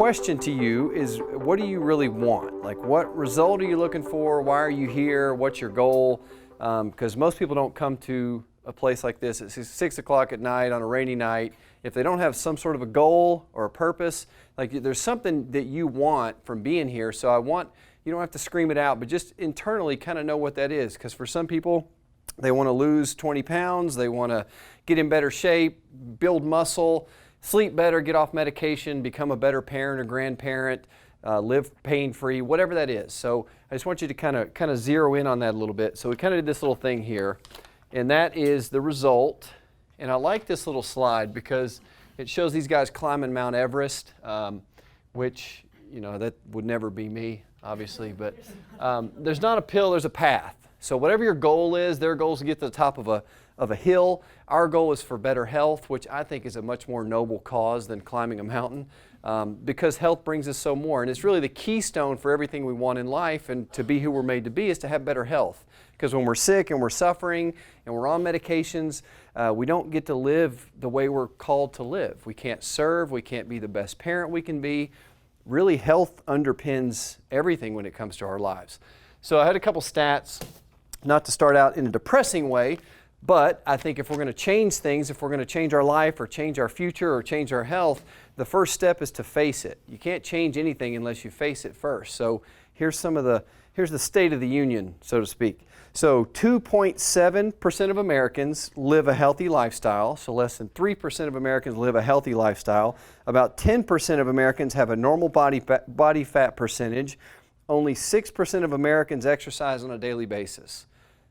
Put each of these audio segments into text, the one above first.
question to you is, what do you really want? Like, what result are you looking for? Why are you here? What's your goal? Because most people don't come to a place like this at 6 o'clock at night on a rainy night if they don't have some sort of a goal or a purpose. Like, there's something that you want from being here. So I want, you don't have to scream it out, but just internally kind of know what that is. Because for some people, they want to lose 20 pounds, they want to get in better shape, build muscle, sleep better, get off medication, become a better parent or grandparent, live pain-free, whatever that is. So I just want you to kind of zero in on that a little bit. So we kind of did this little thing here, and that is the result. And I like this little slide because it shows these guys climbing Mount Everest, which, you know, that would never be me, obviously, but there's not a pill, there's a path. So whatever your goal is, their goal is to get to the top of a hill. Our goal is for better health, which I think is a much more noble cause than climbing a mountain, because health brings us so more. And it's really the keystone for everything we want in life, and to be who we're made to be is to have better health. Because when we're sick and we're suffering and we're on medications, we don't get to live the way we're called to live. We can't serve, we can't be the best parent we can be. Really, health underpins everything when it comes to our lives. So I had a couple stats, not to start out in a depressing way, but I think if we're going to change things, if we're going to change our life or change our future or change our health, the first step is to face it. You can't change anything unless you face it first. So here's the state of the union, so to speak. So 2.7% of Americans live a healthy lifestyle. So less than 3% of Americans live a healthy lifestyle. About 10% of Americans have a normal body fat percentage. Only 6% of Americans exercise on a daily basis.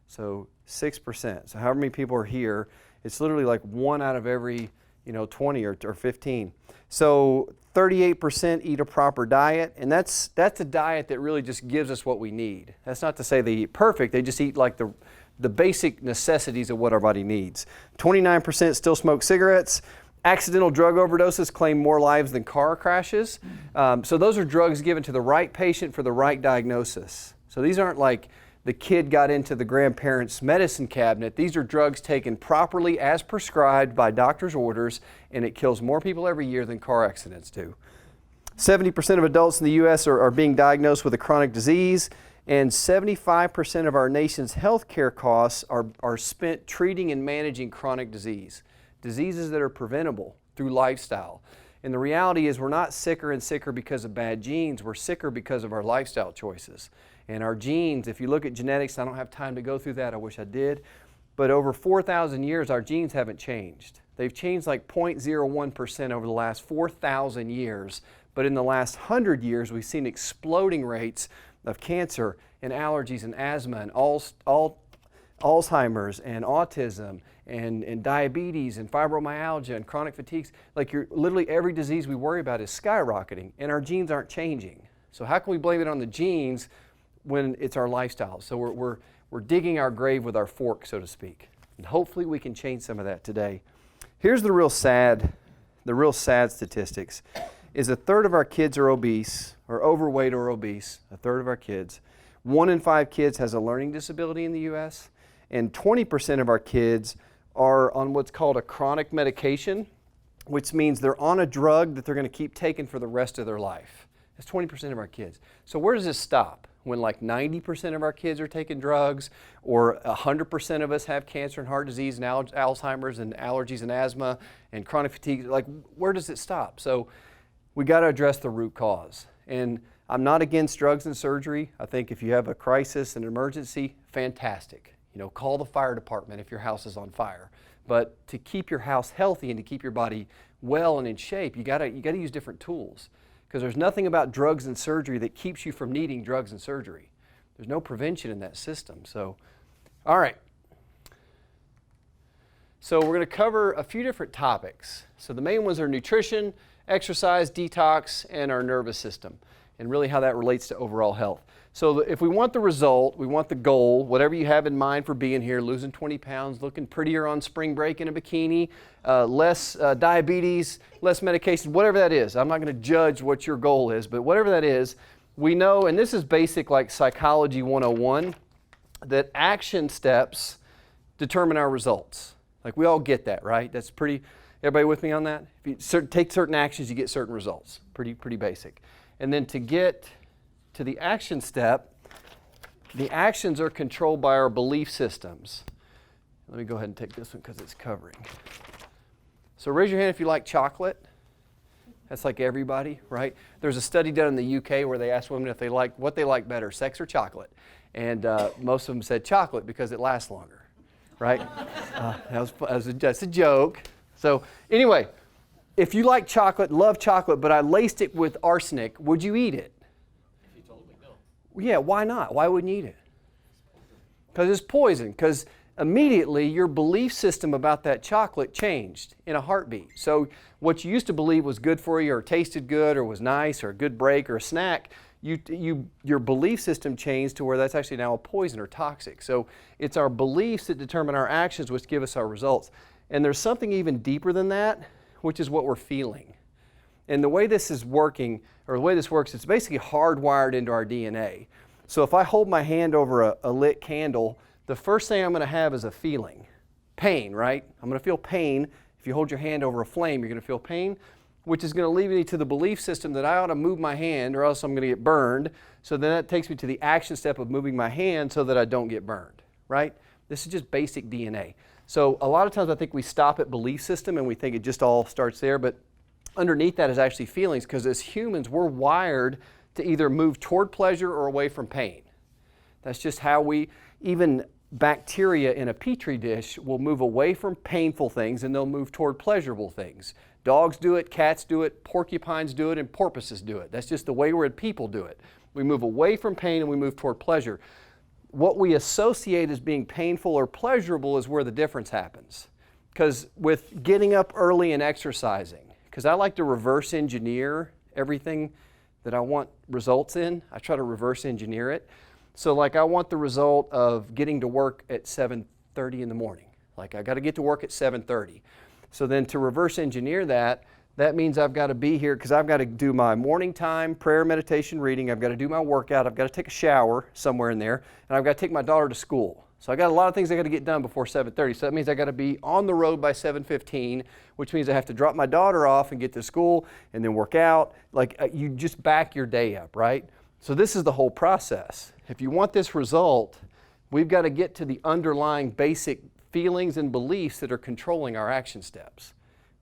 So 6%. So however many people are here, it's literally like 1 out of every 20 or 15. So 38% eat a proper diet, and that's a diet that really just gives us what we need. That's not to say they eat perfect, they just eat like the basic necessities of what our body needs. 29% still smoke cigarettes. Accidental drug overdoses claim more lives than car crashes. So those are drugs given to the right patient for the right diagnosis. So these aren't like the kid got into the grandparent's medicine cabinet. These are drugs taken properly as prescribed by doctor's orders, and it kills more people every year than car accidents do. 70% of adults in the U.S. are being diagnosed with a chronic disease, and 75% of our nation's health care costs are spent treating and managing chronic diseases that are preventable through lifestyle. And the reality is we're not sicker and sicker because of bad genes, we're sicker because of our lifestyle choices. And our genes, if you look at genetics, I don't have time to go through that, I wish I did, but over 4,000 years our genes haven't changed. They've changed like 0.01% over the last 4,000 years, but in the last 100 years we've seen exploding rates of cancer and allergies and asthma and Alzheimer's and autism and diabetes and fibromyalgia and chronic fatigues. Like literally every disease we worry about is skyrocketing, and our genes aren't changing. So how can we blame it on the genes when it's our lifestyle? So we're digging our grave with our fork, so to speak. And hopefully we can change some of that today. Here's the real sad statistics is 1/3 of our kids are obese or overweight or obese, 1/3 of our kids. 1 in 5 kids has a learning disability in the U.S., and 20% of our kids are on what's called a chronic medication, which means they're on a drug that they're going to keep taking for the rest of their life. That's 20% of our kids. So where does this stop? When like 90% of our kids are taking drugs, or 100% of us have cancer and heart disease and Alzheimer's and allergies and asthma and chronic fatigue, like where does it stop? So we got to address the root cause. And I'm not against drugs and surgery. I think if you have a crisis, an emergency, fantastic. Call the fire department if your house is on fire. But to keep your house healthy and to keep your body well and in shape, you gotta use different tools. Because there's nothing about drugs and surgery that keeps you from needing drugs and surgery. There's no prevention in that system. So, all right. So we're going to cover a few different topics. So the main ones are nutrition, exercise, detox, and our nervous system, and really how that relates to overall health. So if we want the result, we want the goal, whatever you have in mind for being here, losing 20 pounds, looking prettier on spring break in a bikini, less diabetes, less medication, whatever that is. I'm not going to judge what your goal is, but whatever that is, we know, and this is basic like psychology 101, that action steps determine our results. Like we all get that, right? That's pretty, everybody with me on that? If you take certain actions, you get certain results. Pretty basic. And then to get to the action step, the actions are controlled by our belief systems. Let me go ahead and take this one because it's covering. So raise your hand if you like chocolate. That's like everybody, right? There's a study done in the UK where they asked women if they like what they like better, sex or chocolate. And most of them said chocolate because it lasts longer. Right? That's a joke. So anyway, if you like chocolate, love chocolate, but I laced it with arsenic, would you eat it? If you told me no. Yeah, why not? Why wouldn't you eat it? Because it's poison. Because immediately your belief system about that chocolate changed in a heartbeat. So what you used to believe was good for you or tasted good or was nice or a good break or a snack, your belief system changed to where that's actually now a poison or toxic. So it's our beliefs that determine our actions, which give us our results. And there's something even deeper than that, which is what we're feeling. And the way this is working, or the way this works, it's basically hardwired into our DNA. So if I hold my hand over a lit candle, the first thing I'm going to have is a feeling. Pain, right? I'm going to feel pain. If you hold your hand over a flame, you're going to feel pain, which is going to lead me to the belief system that I ought to move my hand or else I'm going to get burned. So then that takes me to the action step of moving my hand so that I don't get burned, right? This is just basic DNA. So a lot of times I think we stop at belief system and we think it just all starts there, but underneath that is actually feelings, because as humans we're wired to either move toward pleasure or away from pain. That's just how even bacteria in a petri dish will move away from painful things and they'll move toward pleasurable things. Dogs do it, cats do it, porcupines do it, and porpoises do it. That's just the way people do it. We move away from pain and we move toward pleasure. What we associate as being painful or pleasurable is where the difference happens. Because with getting up early and exercising, because I like to reverse engineer everything that I want results in, I try to reverse engineer it. So like I want the result of getting to work at 7:30 in the morning. Like I got to get to work at 7:30. So then to reverse engineer that means I've got to be here because I've got to do my morning time, prayer, meditation, reading. I've got to do my workout. I've got to take a shower somewhere in there. And I've got to take my daughter to school. So I got a lot of things I got to get done before 7:30. So that means I got to be on the road by 7:15, which means I have to drop my daughter off and get to school and then work out. Like you just back your day up, right? So this is the whole process. If you want this result, we've got to get to the underlying basic feelings and beliefs that are controlling our action steps.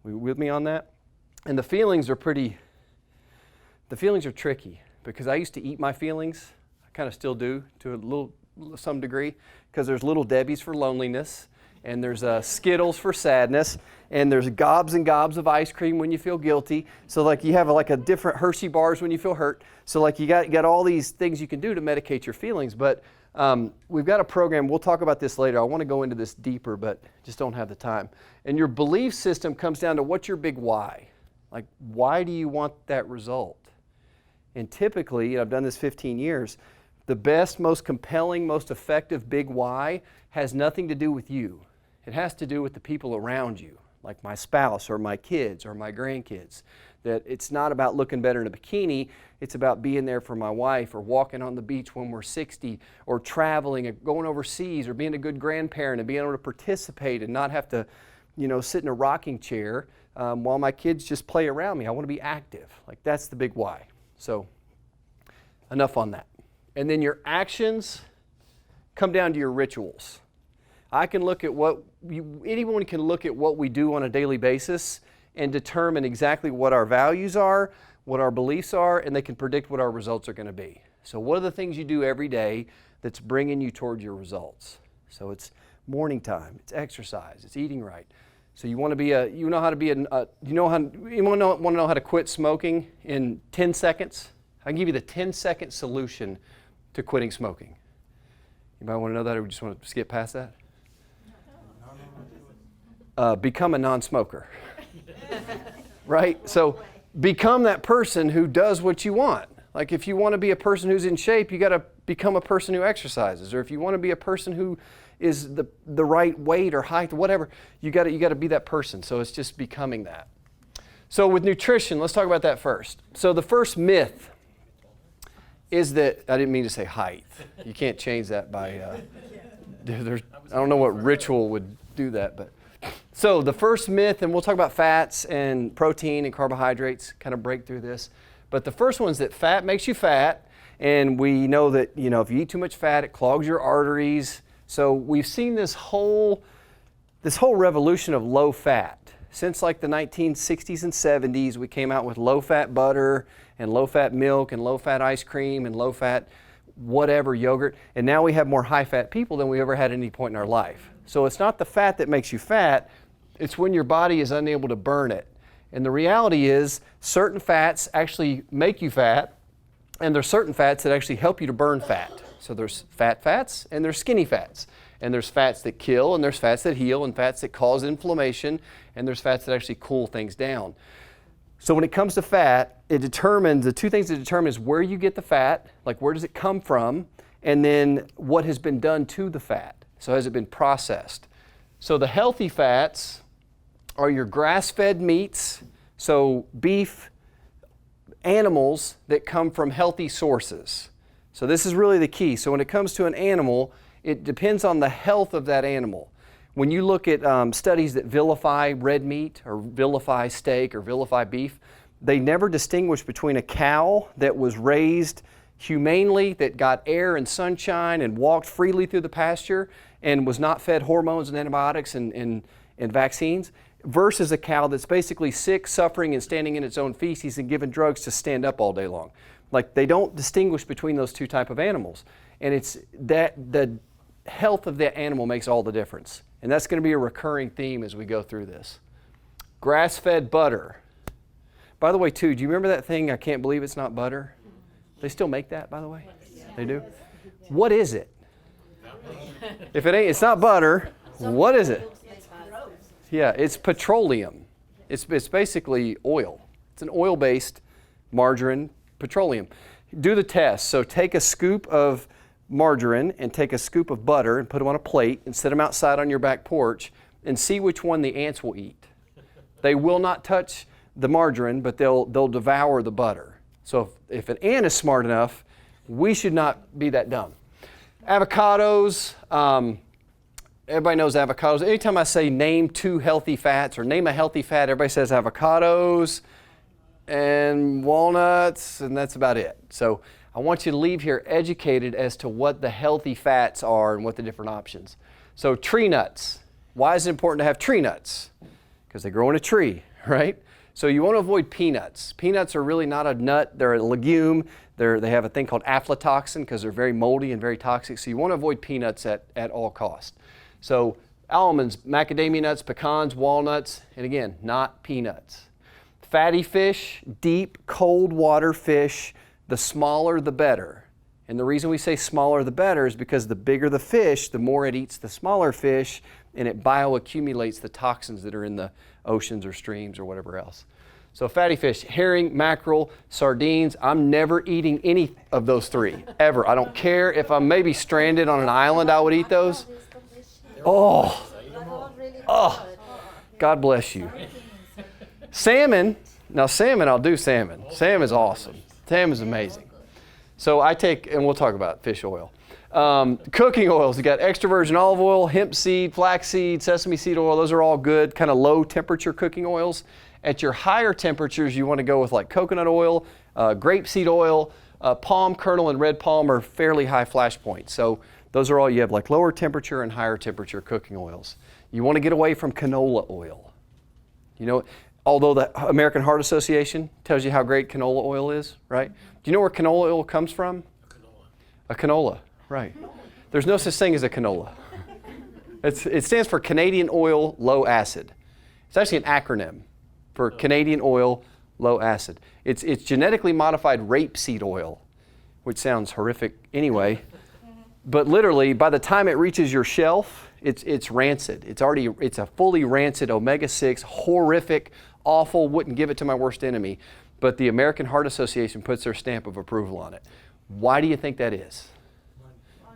Are you with me on that? And the feelings are tricky because I used to eat my feelings. I kind of still do to some degree, because there's Little Debbie's for loneliness, and there's Skittles for sadness, and there's gobs and gobs of ice cream when you feel guilty. So like you have like a different Hershey bars when you feel hurt. So like you got all these things you can do to medicate your feelings, but we've got a program. We'll talk about this later. I want to go into this deeper, but just don't have the time. And your belief system comes down to what's your big why? Like, why do you want that result? And typically, I've done this 15 years, the best, most compelling, most effective big why has nothing to do with you. It has to do with the people around you, like my spouse or my kids or my grandkids. That it's not about looking better in a bikini, it's about being there for my wife or walking on the beach when we're 60 or traveling and going overseas or being a good grandparent and being able to participate and not have to, sit in a rocking chair while my kids just play around me. I want to be active. Like that's the big why. So enough on that. And then your actions come down to your rituals. Anyone can look at what we do on a daily basis and determine exactly what our values are, what our beliefs are, and they can predict what our results are going to be. So what are the things you do every day that's bringing you toward your results? So it's morning time, it's exercise, it's eating right. So you want to know how to quit smoking in 10 seconds? I can give you the 10-second solution to quitting smoking. Anybody want to know that, or we just want to skip past that? Become a non-smoker. Right? So become that person who does what you want. Like if you want to be a person who's in shape, you got to become a person who exercises. Or if you want to be a person who is the right weight or height, whatever, you got to be that person. So it's just becoming that. So with nutrition, let's talk about that first. So the first myth is that, I didn't mean to say height. You can't change that by, I don't know what ritual would do that, but So the first myth, and we'll talk about fats and protein and carbohydrates, kind of break through this. But the first one is that fat makes you fat. And we know that, if you eat too much fat, it clogs your arteries. So we've seen this whole revolution of low fat. Since like the 1960s and 70s, we came out with low-fat butter and low-fat milk and low-fat ice cream and low-fat whatever yogurt. And now we have more high-fat people than we ever had at any point in our life. So it's not the fat that makes you fat. It's when your body is unable to burn it. And the reality is certain fats actually make you fat, and there's certain fats that actually help you to burn fat. So there's fats and there's skinny fats. And there's fats that kill, and there's fats that heal, and fats that cause inflammation, and there's fats that actually cool things down. So when it comes to fat, the two things that determine is where you get the fat, like where does it come from, and then what has been done to the fat. So has it been processed? So the healthy fats are your grass-fed meats, so beef, animals that come from healthy sources. So this is really the key. So when it comes to an animal, it depends on the health of that animal. When you look at studies that vilify red meat or vilify steak or vilify beef, they never distinguish between a cow that was raised humanely, that got air and sunshine and walked freely through the pasture and was not fed hormones and antibiotics and vaccines, versus a cow that's basically sick, suffering, and standing in its own feces and given drugs to stand up all day long. Like, they don't distinguish between those two type of animals. And it's that the health of that animal makes all the difference. And that's going to be a recurring theme as we go through this. Grass-fed butter. By the way, too, do you remember that thing, I can't believe it's not butter? They still make that, by the way? They do? What is it? If it's not butter, what is it? Yeah, it's petroleum. It's basically oil. It's an oil-based margarine, petroleum. Do the test. So take a scoop of margarine and take a scoop of butter and put them on a plate and set them outside on your back porch and see which one the ants will eat. They will not touch the margarine, but they'll devour the butter. So if an ant is smart enough, we should not be that dumb. Avocados. Everybody knows avocados. Anytime I say name two healthy fats or name a healthy fat, everybody says avocados and walnuts, and that's about it. So I want you to leave here educated as to what the healthy fats are and what the different options. So tree nuts. Why is it important to have tree nuts? Because they grow in a tree, right? So you want to avoid peanuts. Peanuts are really not a nut. They're a legume. They have a thing called aflatoxin because they're very moldy and very toxic. So you want to avoid peanuts at all costs. So almonds, macadamia nuts, pecans, walnuts, and again, not peanuts. Fatty fish, deep, cold water fish, the smaller the better. And the reason we say smaller the better is because the bigger the fish, the more it eats the smaller fish, and it bioaccumulates the toxins that are in the oceans or streams or whatever else. So fatty fish, herring, mackerel, sardines. I'm never eating any of those three, ever. I don't care if I'm maybe stranded on an island, I would eat those. Oh, God bless you. Salmon, I'll do salmon. Salmon is awesome. Salmon is amazing. So I take, and we'll talk about fish oil. Cooking oils, you got extra virgin olive oil, hemp seed, flaxseed, sesame seed oil. Those are all good, kind of low temperature cooking oils. At your higher temperatures, you want to go with like coconut oil, grapeseed oil, palm kernel, and red palm are fairly high flash points. So those are all, you have like lower temperature and higher temperature cooking oils. You want to get away from canola oil. You know, although the American Heart Association tells you how great canola oil is, right? Do you know where canola oil comes from? A canola, right. There's no such thing as a canola. It stands for Canadian Oil Low Acid. It's actually an acronym for Canadian Oil Low Acid. It's genetically modified rapeseed oil, which sounds horrific anyway. But literally, by the time it reaches your shelf, it's rancid. It's a fully rancid omega-6, horrific, awful, wouldn't give it to my worst enemy. But the American Heart Association puts their stamp of approval on it. Why do you think that is?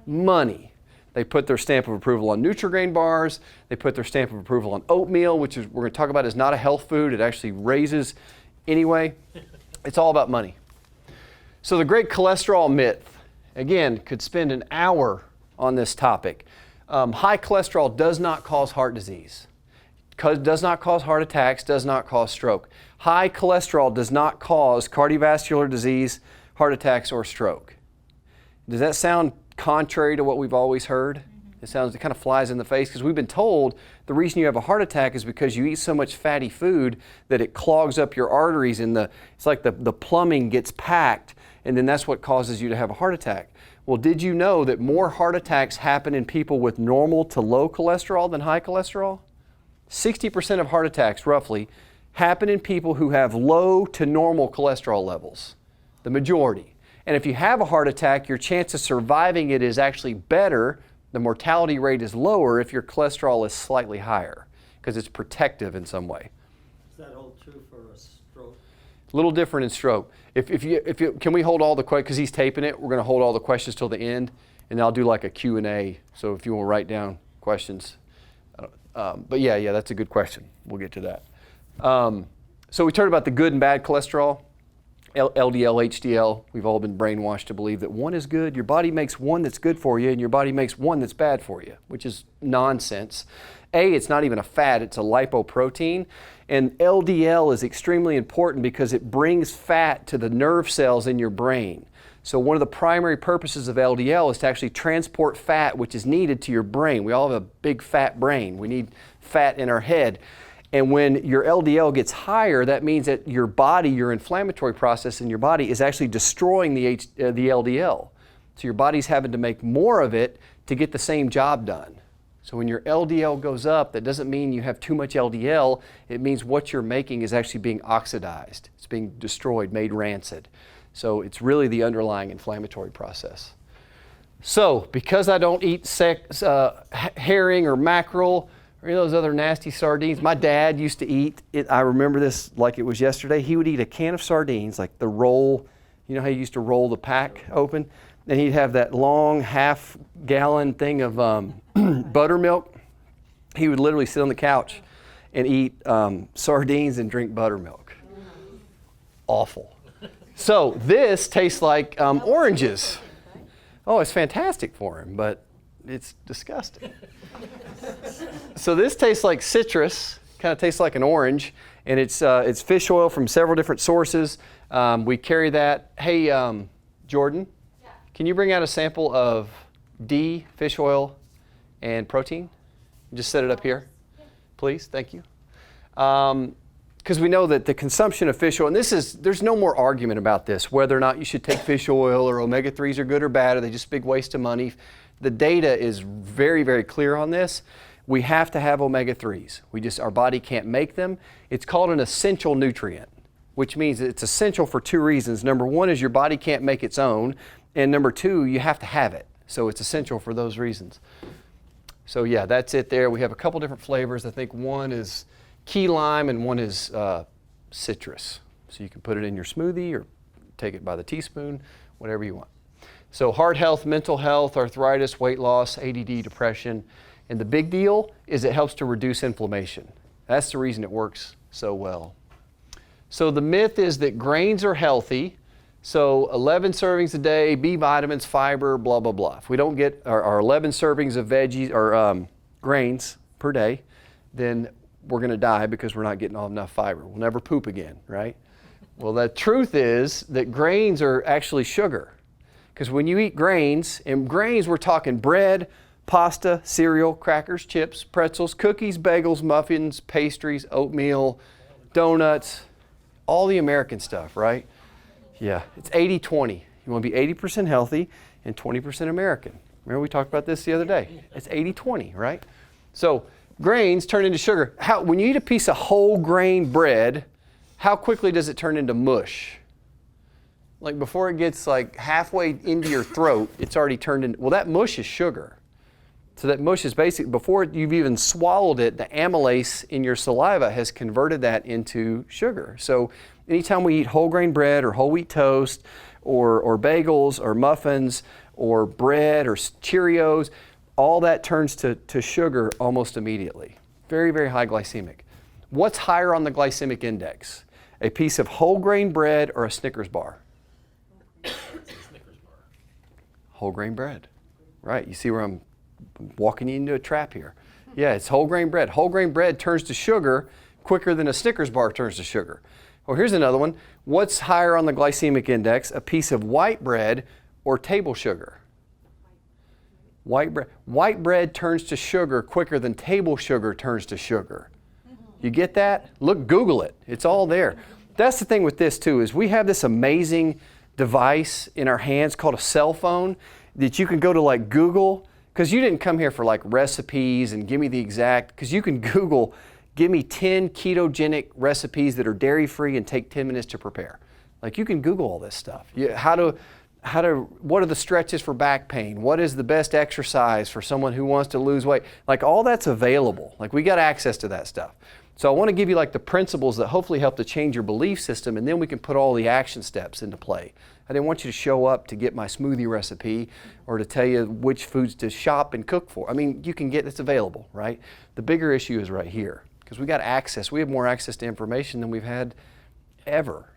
Money. They put their stamp of approval on Nutri-Grain bars. They put their stamp of approval on oatmeal, which is we're going to talk about is not a health food. It actually raises anyway. It's all about money. So the great cholesterol myth. Again, could spend an hour on this topic. High cholesterol does not cause heart disease. does not cause heart attacks, does not cause stroke. High cholesterol does not cause cardiovascular disease, heart attacks, or stroke. Does that sound contrary to what we've always heard? It kind of flies in the face, because we've been told the reason you have a heart attack is because you eat so much fatty food that it clogs up your arteries, and it's like the plumbing gets packed, and then that's what causes you to have a heart attack. Well, did you know that more heart attacks happen in people with normal to low cholesterol than high cholesterol? 60% of heart attacks, roughly, happen in people who have low to normal cholesterol levels, the majority. And if you have a heart attack, your chance of surviving it is actually better. The mortality rate is lower if your cholesterol is slightly higher, because it's protective in some way. Does that hold true for a stroke? A little different in stroke. Can we hold all the questions, because he's taping it, we're going to hold all the questions till the end, and I'll do like a Q&A, so if you want to write down questions. But yeah, that's a good question. We'll get to that. So we talked about the good and bad cholesterol. LDL, HDL, we've all been brainwashed to believe that one is good. Your body makes one that's good for you, and your body makes one that's bad for you, which is nonsense. It's not even a fat, it's a lipoprotein. And LDL is extremely important because it brings fat to the nerve cells in your brain. So one of the primary purposes of LDL is to actually transport fat, which is needed to your brain. We all have a big fat brain. We need fat in our head. And when your LDL gets higher, that means that your body, your inflammatory process in your body is actually destroying the LDL. So your body's having to make more of it to get the same job done. So when your LDL goes up, that doesn't mean you have too much LDL. It means what you're making is actually being oxidized. It's being destroyed, made rancid. So it's really the underlying inflammatory process. So because I don't eat herring or mackerel, or those other nasty sardines. My dad used to eat it. I remember this like it was yesterday. He would eat a can of sardines, like the roll. You know how you used to roll the pack open? And he'd have that long half-gallon thing of buttermilk. He would literally sit on the couch and eat sardines and drink buttermilk. Awful. So this tastes like oranges. Oh, it's fantastic for him, but it's disgusting. So this tastes like citrus, kind of tastes like an orange, and it's fish oil from several different sources. We carry that. Hey, Jordan, yeah. Can you bring out a sample of D, fish oil, and protein? Just set it up here, please. Thank you. Because we know that the consumption of fish oil, and there's no more argument about this, whether or not you should take fish oil or omega-3s are good or bad, or they just a big waste of money. The data is very, very clear on this. We have to have omega-3s. Our body can't make them. It's called an essential nutrient, which means it's essential for two reasons. Number one is your body can't make its own, and number two, you have to have it. So it's essential for those reasons. So yeah, that's it there. We have a couple different flavors. I think one is key lime and one is citrus. So you can put it in your smoothie or take it by the teaspoon, whatever you want. So heart health, mental health, arthritis, weight loss, ADD, depression. And the big deal is it helps to reduce inflammation. That's the reason it works so well. So the myth is that grains are healthy. So 11 servings a day, B vitamins, fiber, blah, blah, blah. If we don't get our 11 servings of veggies or grains per day, then we're going to die because we're not getting enough fiber. We'll never poop again, right? Well, the truth is that grains are actually sugar. Because when you eat grains, and grains we're talking bread, pasta, cereal, crackers, chips, pretzels, cookies, bagels, muffins, pastries, oatmeal, donuts, all the American stuff, right? Yeah, it's 80-20. You want to be 80% healthy and 20% American. Remember we talked about this the other day? It's 80-20, right? So grains turn into sugar. When you eat a piece of whole grain bread, how quickly does it turn into mush? Like before it gets like halfway into your throat, it's already turned into, well, that mush is sugar. So that mush is basically, before you've even swallowed it, the amylase in your saliva has converted that into sugar. So anytime we eat whole grain bread or whole wheat toast or bagels or muffins or bread or Cheerios, all that turns to sugar almost immediately. Very, very high glycemic. What's higher on the glycemic index? A piece of whole grain bread or a Snickers bar? Whole grain bread. Right, you see where I'm walking you into a trap here. Yeah, it's whole grain bread. Whole grain bread turns to sugar quicker than a Snickers bar turns to sugar. Well, here's another one. What's higher on the glycemic index, a piece of white bread or table sugar? White bread. White bread turns to sugar quicker than table sugar turns to sugar. You get that? Look, Google it. It's all there. That's the thing with this too, is we have this amazing device in our hands called a cell phone that you can go to like Google, because you didn't come here for like recipes and give me the exact, because you can Google, give me 10 ketogenic recipes that are dairy-free and take 10 minutes to prepare. Like you can Google all this stuff. What are the stretches for back pain? What is the best exercise for someone who wants to lose weight? Like all that's available. Like we got access to that stuff. So I want to give you like the principles that hopefully help to change your belief system, and then we can put all the action steps into play. I didn't want you to show up to get my smoothie recipe or to tell you which foods to shop and cook for. I mean, you can get, it's available, right? The bigger issue is right here, because we got access. We have more access to information than we've had ever.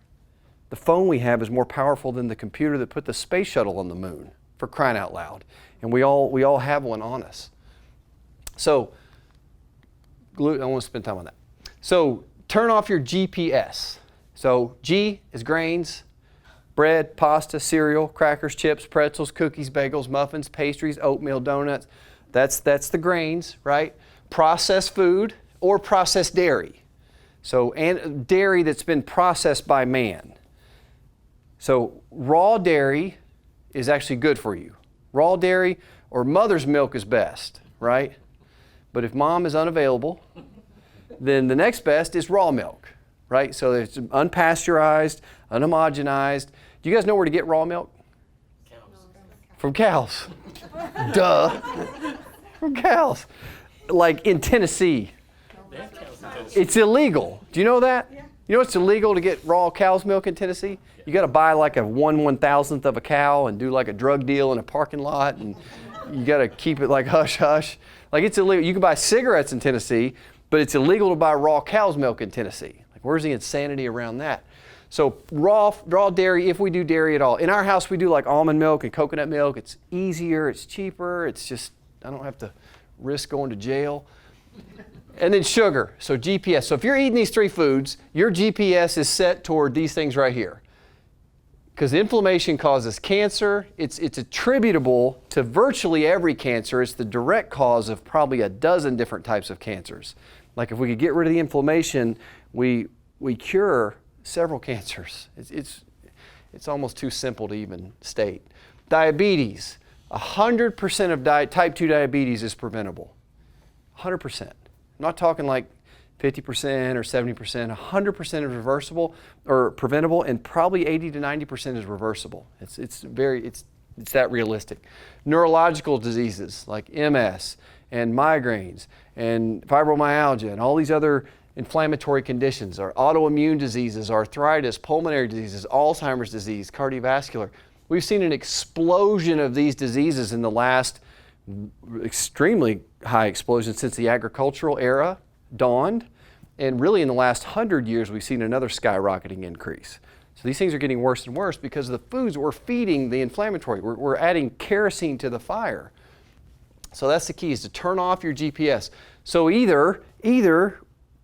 The phone we have is more powerful than the computer that put the space shuttle on the moon, for crying out loud. And we all have one on us. So, I want to spend time on that. So, turn off your GPS. So, G is grains, bread, pasta, cereal, crackers, chips, pretzels, cookies, bagels, muffins, pastries, oatmeal, donuts. That's the grains, right? Processed food or processed dairy. So, and dairy that's been processed by man. So raw dairy is actually good for you. Raw dairy or mother's milk is best, right? But if mom is unavailable, then the next best is raw milk, right? So it's unpasteurized, unhomogenized. Do you guys know where to get raw milk? Cows. From cows. Duh. From cows. Like in Tennessee. They have cows in Tennessee. It's illegal. Do you know that? Yeah. You know it's illegal to get raw cow's milk in Tennessee? You got to buy like a 1/1000th of a cow and do like a drug deal in a parking lot, and you got to keep it like hush hush. Like it's illegal. You can buy cigarettes in Tennessee, but it's illegal to buy raw cow's milk in Tennessee. Like where's the insanity around that? So raw dairy, if we do dairy at all. In our house we do like almond milk and coconut milk. It's easier, it's cheaper, it's just, I don't have to risk going to jail. And then sugar, so GPS. So if you're eating these three foods, your GPS is set toward these things right here. Because inflammation causes cancer. It's attributable to virtually every cancer. It's the direct cause of probably a dozen different types of cancers. Like if we could get rid of the inflammation, we cure several cancers. It's almost too simple to even state. Diabetes, 100% of type 2 diabetes is preventable. 100%. I'm not talking like 50% or 70%, 100% is reversible or preventable, and probably 80 to 90% is reversible. It's that realistic. Neurological diseases like MS and migraines and fibromyalgia and all these other inflammatory conditions, or autoimmune diseases, arthritis, pulmonary diseases, Alzheimer's disease, cardiovascular. We've seen an explosion of these diseases in the last extremely high explosion since the agricultural era dawned, and really in the last 100 years we've seen another skyrocketing increase. So these things are getting worse and worse because of the foods we're feeding the inflammatory. We're adding kerosene to the fire. So that's the key, is to turn off your GPS. So either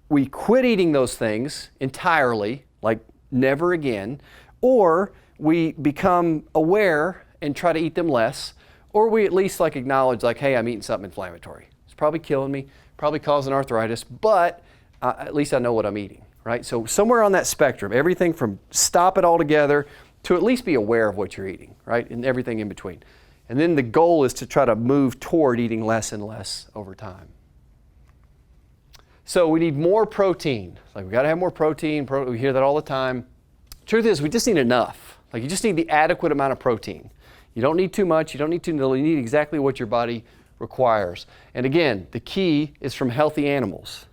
we quit eating those things entirely, like never again, or we become aware and try to eat them less, or we at least like acknowledge like, hey, I'm eating something inflammatory. It's probably killing me, probably causing arthritis, but at least I know what I'm eating, right? So somewhere on that spectrum, everything from stop it altogether to at least be aware of what you're eating, right? And everything in between. And then the goal is to try to move toward eating less and less over time. So we need more protein. Like we got to have more protein. We hear that all the time. Truth is, we just need enough. Like you just need the adequate amount of protein. You don't need too much. You don't need too little. You need exactly what your body requires. And again, the key is from healthy animals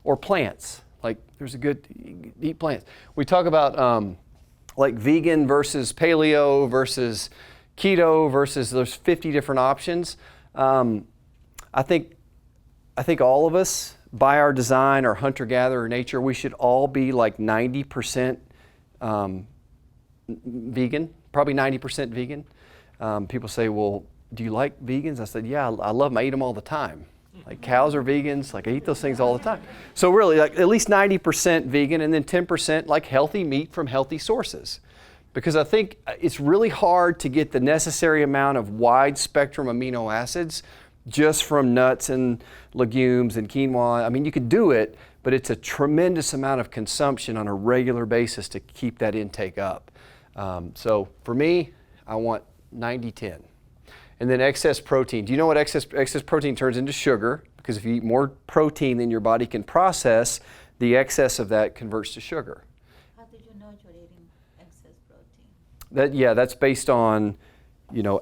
or plants. Like there's a good, eat plants. We talk about like vegan versus paleo versus keto versus there's 50 different options. I think all of us, by our design, our hunter-gatherer nature, we should all be like 90% vegan, probably 90% vegan. People say, well, do you like vegans? I said, yeah, I love them. I eat them all the time. Like cows are vegans, like I eat those things all the time. So really, like at least 90% vegan and then 10% like healthy meat from healthy sources. Because I think it's really hard to get the necessary amount of wide spectrum amino acids just from nuts and legumes and quinoa. I mean, you could do it, but it's a tremendous amount of consumption on a regular basis to keep that intake up. So for me, I want 90-10. And then excess protein. Do you know what excess protein turns into? Sugar, because if you eat more protein than your body can process, the excess of that converts to sugar. How did you know you're eating excess protein? That's based on,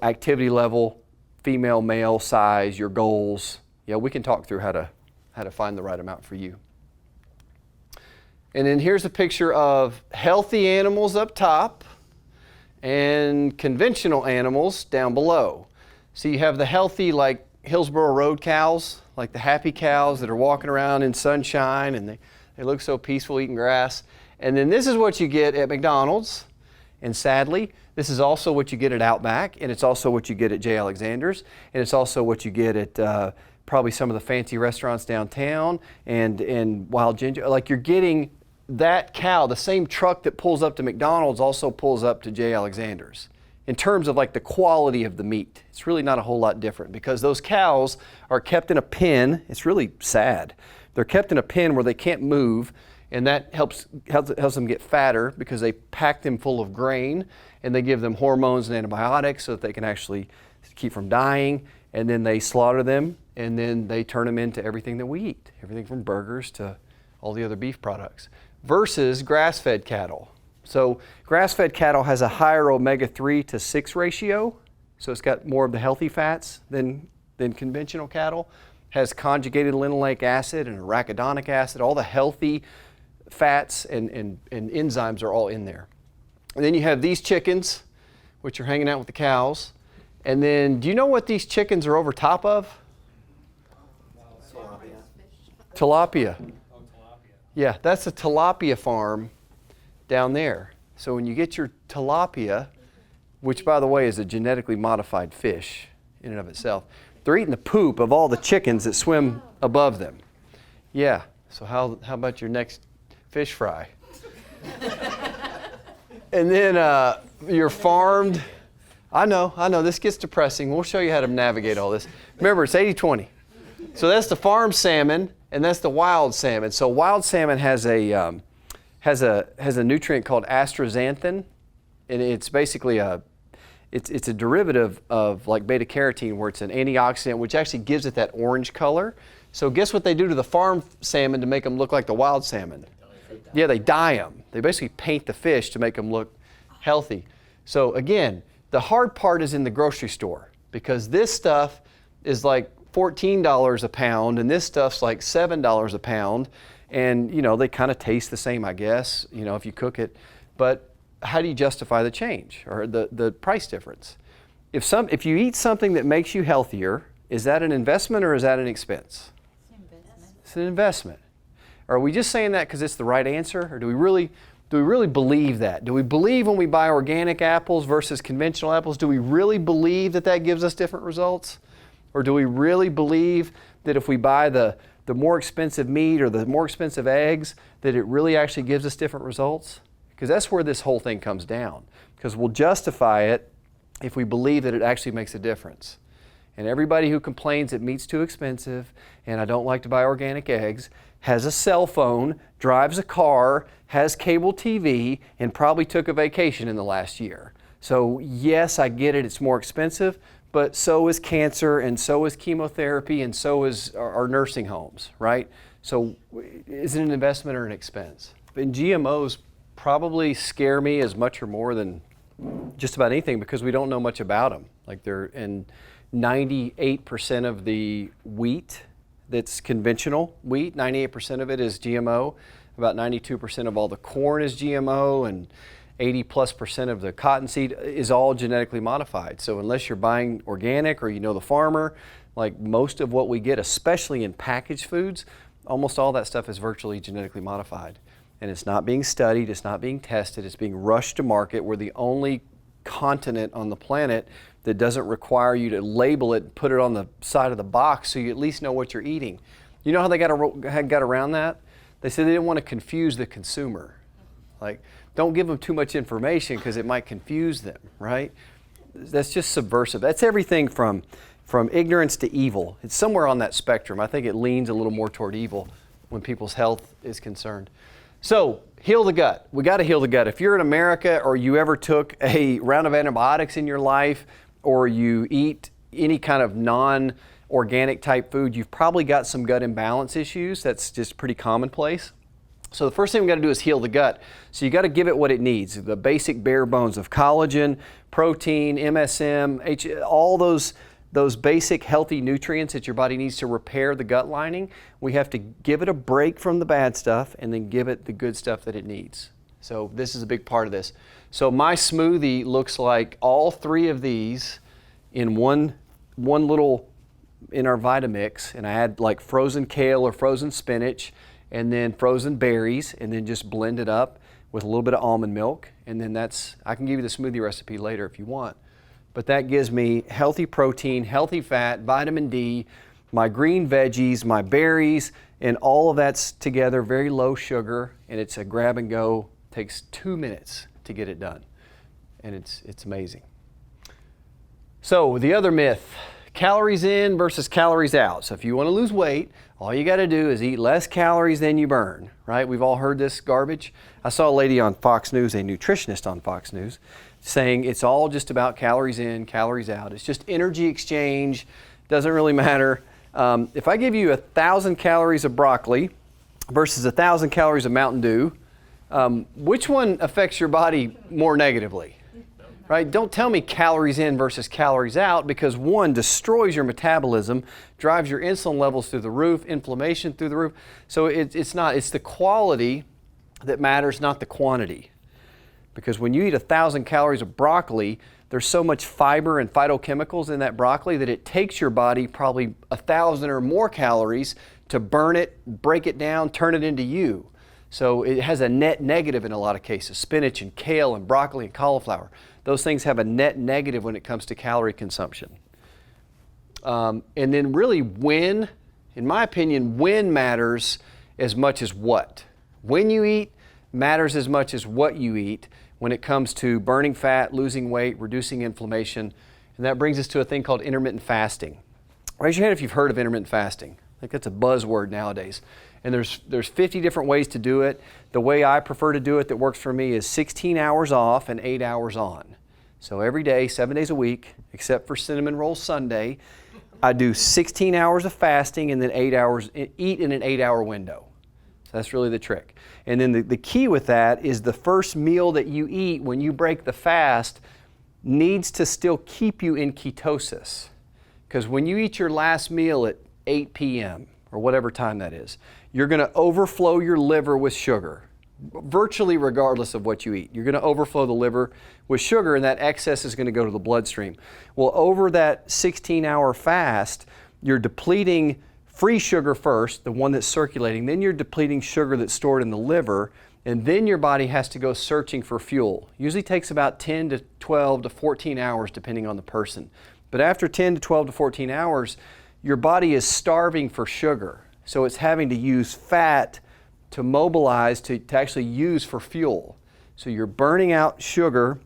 activity level, female, male, size, your goals. Yeah, we can talk through how to find the right amount for you. And then here's a picture of healthy animals up top and conventional animals down below. So you have the healthy, like Hillsborough Road cows, like the happy cows that are walking around in sunshine and they look so peaceful eating grass. And then this is what you get at McDonald's. And sadly, this is also what you get at Outback, and it's also what you get at J. Alexander's, and it's also what you get at probably some of the fancy restaurants downtown and Wild Ginger. Like you're getting that cow, the same truck that pulls up to McDonald's also pulls up to J. Alexander's. In terms of like the quality of the meat, it's really not a whole lot different because those cows are kept in a pen. It's really sad. They're kept in a pen where they can't move, and that helps them get fatter because they pack them full of grain and they give them hormones and antibiotics so that they can actually keep from dying. And then they slaughter them and then they turn them into everything that we eat, everything from burgers to all the other beef products, versus grass-fed cattle. So grass-fed cattle has a higher omega-3 to 6 ratio, so it's got more of the healthy fats than conventional cattle. Has conjugated linoleic acid and arachidonic acid. All the healthy fats and enzymes are all in there. And then you have these chickens, which are hanging out with the cows. And then, do you know what these chickens are over top of? Tilapia. Yeah, that's a tilapia farm down there. So when you get your tilapia, which by the way is a genetically modified fish in and of itself, they're eating the poop of all the chickens that swim above them. Yeah, so how about your next fish fry? And then you're farmed. I know, this gets depressing. We'll show you how to navigate all this. Remember, it's 80-20. So that's the farm salmon, and that's the wild salmon. So wild salmon has a nutrient called astaxanthin, and it's basically it's a derivative of like beta carotene, where it's an antioxidant, which actually gives it that orange color. So guess what they do to the farm salmon to make them look like the wild salmon? Yeah, they dye them. They basically paint the fish to make them look healthy. So again, the hard part is in the grocery store, because this stuff is like $14 a pound, and this stuff's like $7 a pound. And, they kind of taste the same, I guess, if you cook it. But how do you justify the change or the price difference? If you eat something that makes you healthier, is that an investment or is that an expense? It's an investment. Are we just saying that because it's the right answer, or do we really believe that? Do we believe when we buy organic apples versus conventional apples, do we really believe that gives us different results? Or do we really believe that if we buy the more expensive meat or the more expensive eggs, that it really actually gives us different results? Because that's where this whole thing comes down. Because we'll justify it if we believe that it actually makes a difference. And everybody who complains that meat's too expensive and I don't like to buy organic eggs has a cell phone, drives a car, has cable TV, and probably took a vacation in the last year. So yes, I get it, it's more expensive, but so is cancer, and so is chemotherapy, and so is our nursing homes, right? So is it an investment or an expense? And GMOs probably scare me as much or more than just about anything, because we don't know much about them. Like they're in 98% of the wheat that's conventional wheat, 98% of it is GMO. About 92% of all the corn is GMO, and 80+% of the cottonseed is all genetically modified. So unless you're buying organic or the farmer, like most of what we get, especially in packaged foods, almost all that stuff is virtually genetically modified. And it's not being studied, it's not being tested, it's being rushed to market. We're the only continent on the planet that doesn't require you to label it and put it on the side of the box so you at least know what you're eating. You know how they got around that? They said they didn't want to confuse the consumer. Like, don't give them too much information because it might confuse them, right? That's just subversive. That's everything from ignorance to evil. It's somewhere on that spectrum. I think it leans a little more toward evil when people's health is concerned. So, heal the gut. We got to heal the gut. If you're in America or you ever took a round of antibiotics in your life or you eat any kind of non-organic type food, you've probably got some gut imbalance issues. That's just pretty commonplace. So the first thing we got to do is heal the gut. So you got to give it what it needs. The basic bare bones of collagen, protein, MSM, all those basic healthy nutrients that your body needs to repair the gut lining. We have to give it a break from the bad stuff and then give it the good stuff that it needs. So this is a big part of this. So my smoothie looks like all three of these in one little, in our Vitamix, and I add like frozen kale or frozen spinach and then frozen berries, and then just blend it up with a little bit of almond milk. And then I can give you the smoothie recipe later if you want. But that gives me healthy protein, healthy fat, vitamin D, my green veggies, my berries, and all of that's together, very low sugar, and it's a grab and go. Takes 2 minutes to get it done, and it's amazing. So the other myth, calories in versus calories out. So if you want to lose weight, all you got to do is eat less calories than you burn, right? We've all heard this garbage. I saw a lady on Fox News, a nutritionist on Fox News, saying it's all just about calories in, calories out. It's just energy exchange, doesn't really matter. If I give you 1,000 calories of broccoli versus 1,000 calories of Mountain Dew, which one affects your body more negatively? Right? Don't tell me calories in versus calories out, because one destroys your metabolism, drives your insulin levels through the roof, inflammation through the roof. So it's the quality that matters, not the quantity. Because when you eat 1,000 calories of broccoli, there's so much fiber and phytochemicals in that broccoli that it takes your body probably 1,000 or more calories to burn it, break it down, turn it into you. So it has a net negative in a lot of cases. Spinach and kale and broccoli and cauliflower. Those things have a net negative when it comes to calorie consumption. And then really when, in my opinion, when matters as much as what. When you eat matters as much as what you eat when it comes to burning fat, losing weight, reducing inflammation. And that brings us to a thing called intermittent fasting. Raise your hand if you've heard of intermittent fasting. I think that's a buzzword nowadays. And there's 50 different ways to do it. The way I prefer to do it that works for me is 16 hours off and 8 hours on. So every day, 7 days a week, except for Cinnamon Roll Sunday, I do 16 hours of fasting and then 8 hours, eat in an 8-hour window. So that's really the trick. And then the key with that is the first meal that you eat when you break the fast needs to still keep you in ketosis. Because when you eat your last meal at 8 p.m. or whatever time that is, you're going to overflow your liver with sugar, virtually regardless of what you eat. You're going to overflow the liver with sugar, and that excess is going to go to the bloodstream. Well, over that 16-hour fast, you're depleting free sugar first, the one that's circulating, then you're depleting sugar that's stored in the liver, and then your body has to go searching for fuel. Usually takes about 10 to 12 to 14 hours depending on the person. But after 10 to 12 to 14 hours, your body is starving for sugar. So it's having to use fat to mobilize, to actually use for fuel. So you're burning out sugar,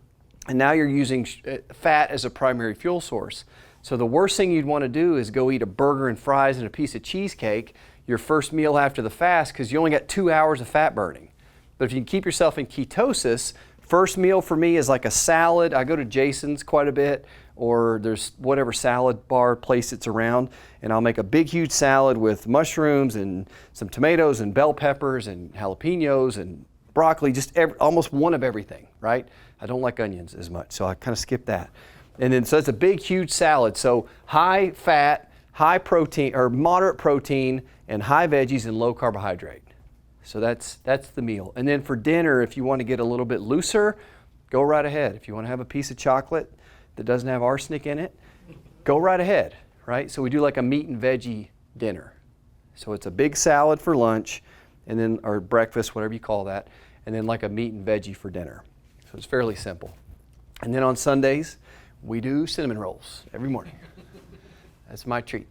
and now you're using fat as a primary fuel source. So the worst thing you'd want to do is go eat a burger and fries and a piece of cheesecake your first meal after the fast, because you only got 2 hours of fat burning. But if you can keep yourself in ketosis, first meal for me is like a salad. I go to Jason's quite a bit, or there's whatever salad bar place it's around, and I'll make a big huge salad with mushrooms and some tomatoes and bell peppers and jalapenos and broccoli, just almost one of everything, right? I don't like onions as much, so I kind of skip that. And then, so it's a big huge salad. So high fat, high protein, or moderate protein, and high veggies and low carbohydrate. So that's the meal. And then for dinner, if you want to get a little bit looser, go right ahead. If you want to have a piece of chocolate that doesn't have arsenic in it, go right ahead, right? So we do like a meat and veggie dinner. So it's a big salad for lunch, and then, or breakfast, whatever you call that, and then like a meat and veggie for dinner. So it's fairly simple. And then on Sundays, We do cinnamon rolls every morning. That's my treat.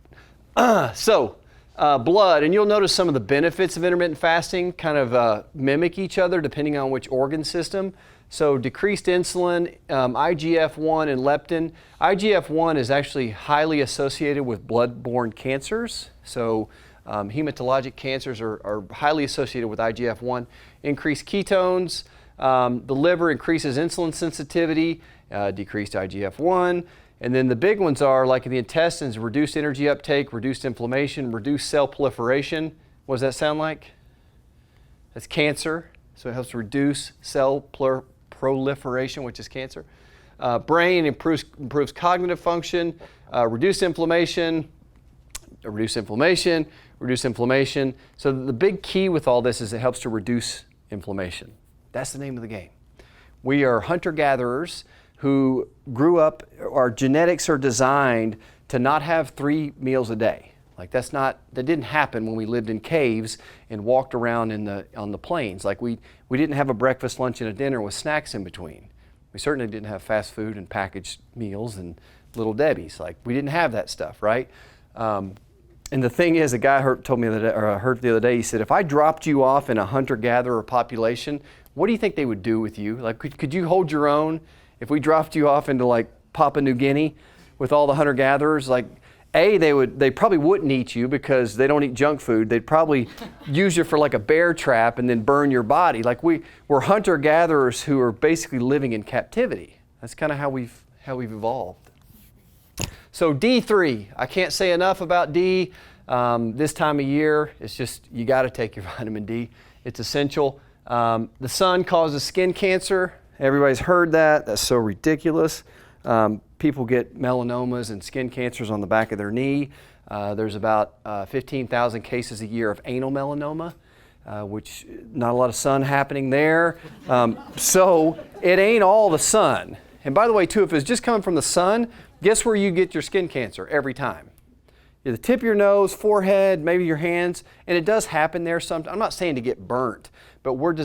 Blood, and you'll notice some of the benefits of intermittent fasting kind of mimic each other depending on which organ system. So decreased insulin, IGF-1 and leptin. IGF-1 is actually highly associated with blood-borne cancers. So hematologic cancers are highly associated with IGF-1. Increased ketones, the liver increases insulin sensitivity, decreased IGF-1. And then the big ones are, like in the intestines, reduced energy uptake, reduced inflammation, reduced cell proliferation. What does that sound like? That's cancer. So it helps reduce cell proliferation, which is cancer. Brain improves cognitive function, reduce inflammation. So the big key with all this is it helps to reduce inflammation. That's the name of the game. We are hunter-gatherers who grew up, our genetics are designed to not have 3 meals a day. Like that didn't happen when we lived in caves and walked around on the plains. Like we didn't have a breakfast, lunch, and a dinner with snacks in between. We certainly didn't have fast food and packaged meals and Little Debbie's. Like we didn't have that stuff, right? And the thing is, a guy told me I heard the other day, he said, if I dropped you off in a hunter-gatherer population, what do you think they would do with you? Like could you hold your own? If we dropped you off into like Papua New Guinea with all the hunter-gatherers, like they probably wouldn't eat you because they don't eat junk food. They'd probably use you for like a bear trap and then burn your body. Like we're hunter-gatherers who are basically living in captivity. That's kind of how we've evolved. So D3, I can't say enough about D. This time of year, it's just you got to take your vitamin D. It's essential. The sun causes skin cancer. Everybody's heard that. That's so ridiculous. People get melanomas and skin cancers on the back of their knee. There's about 15,000 cases a year of anal melanoma, which not a lot of sun happening there. So it ain't all the sun. And by the way, too, if it's just coming from the sun, guess where you get your skin cancer every time? The tip of your nose, forehead, maybe your hands, and it does happen there sometimes. I'm not saying to get burnt, but we're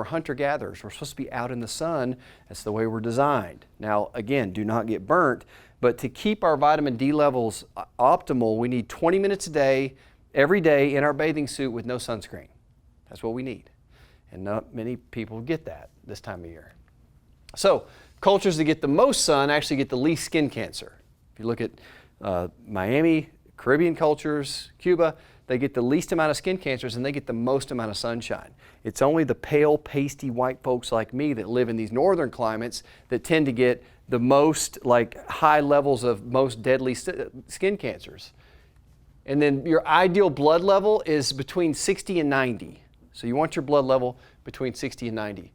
hunter-gatherers. We're supposed to be out in the sun. That's the way we're designed. Now, again, do not get burnt, but to keep our vitamin D levels optimal, we need 20 minutes a day, every day in our bathing suit with no sunscreen. That's what we need. And not many people get that this time of year. So, cultures that get the most sun actually get the least skin cancer. If you look at Miami, Caribbean cultures, Cuba, they get the least amount of skin cancers and they get the most amount of sunshine. It's only the pale, pasty white folks like me that live in these northern climates that tend to get the most high levels of most deadly skin cancers. And then your ideal blood level is between 60 and 90. So you want your blood level between 60 and 90.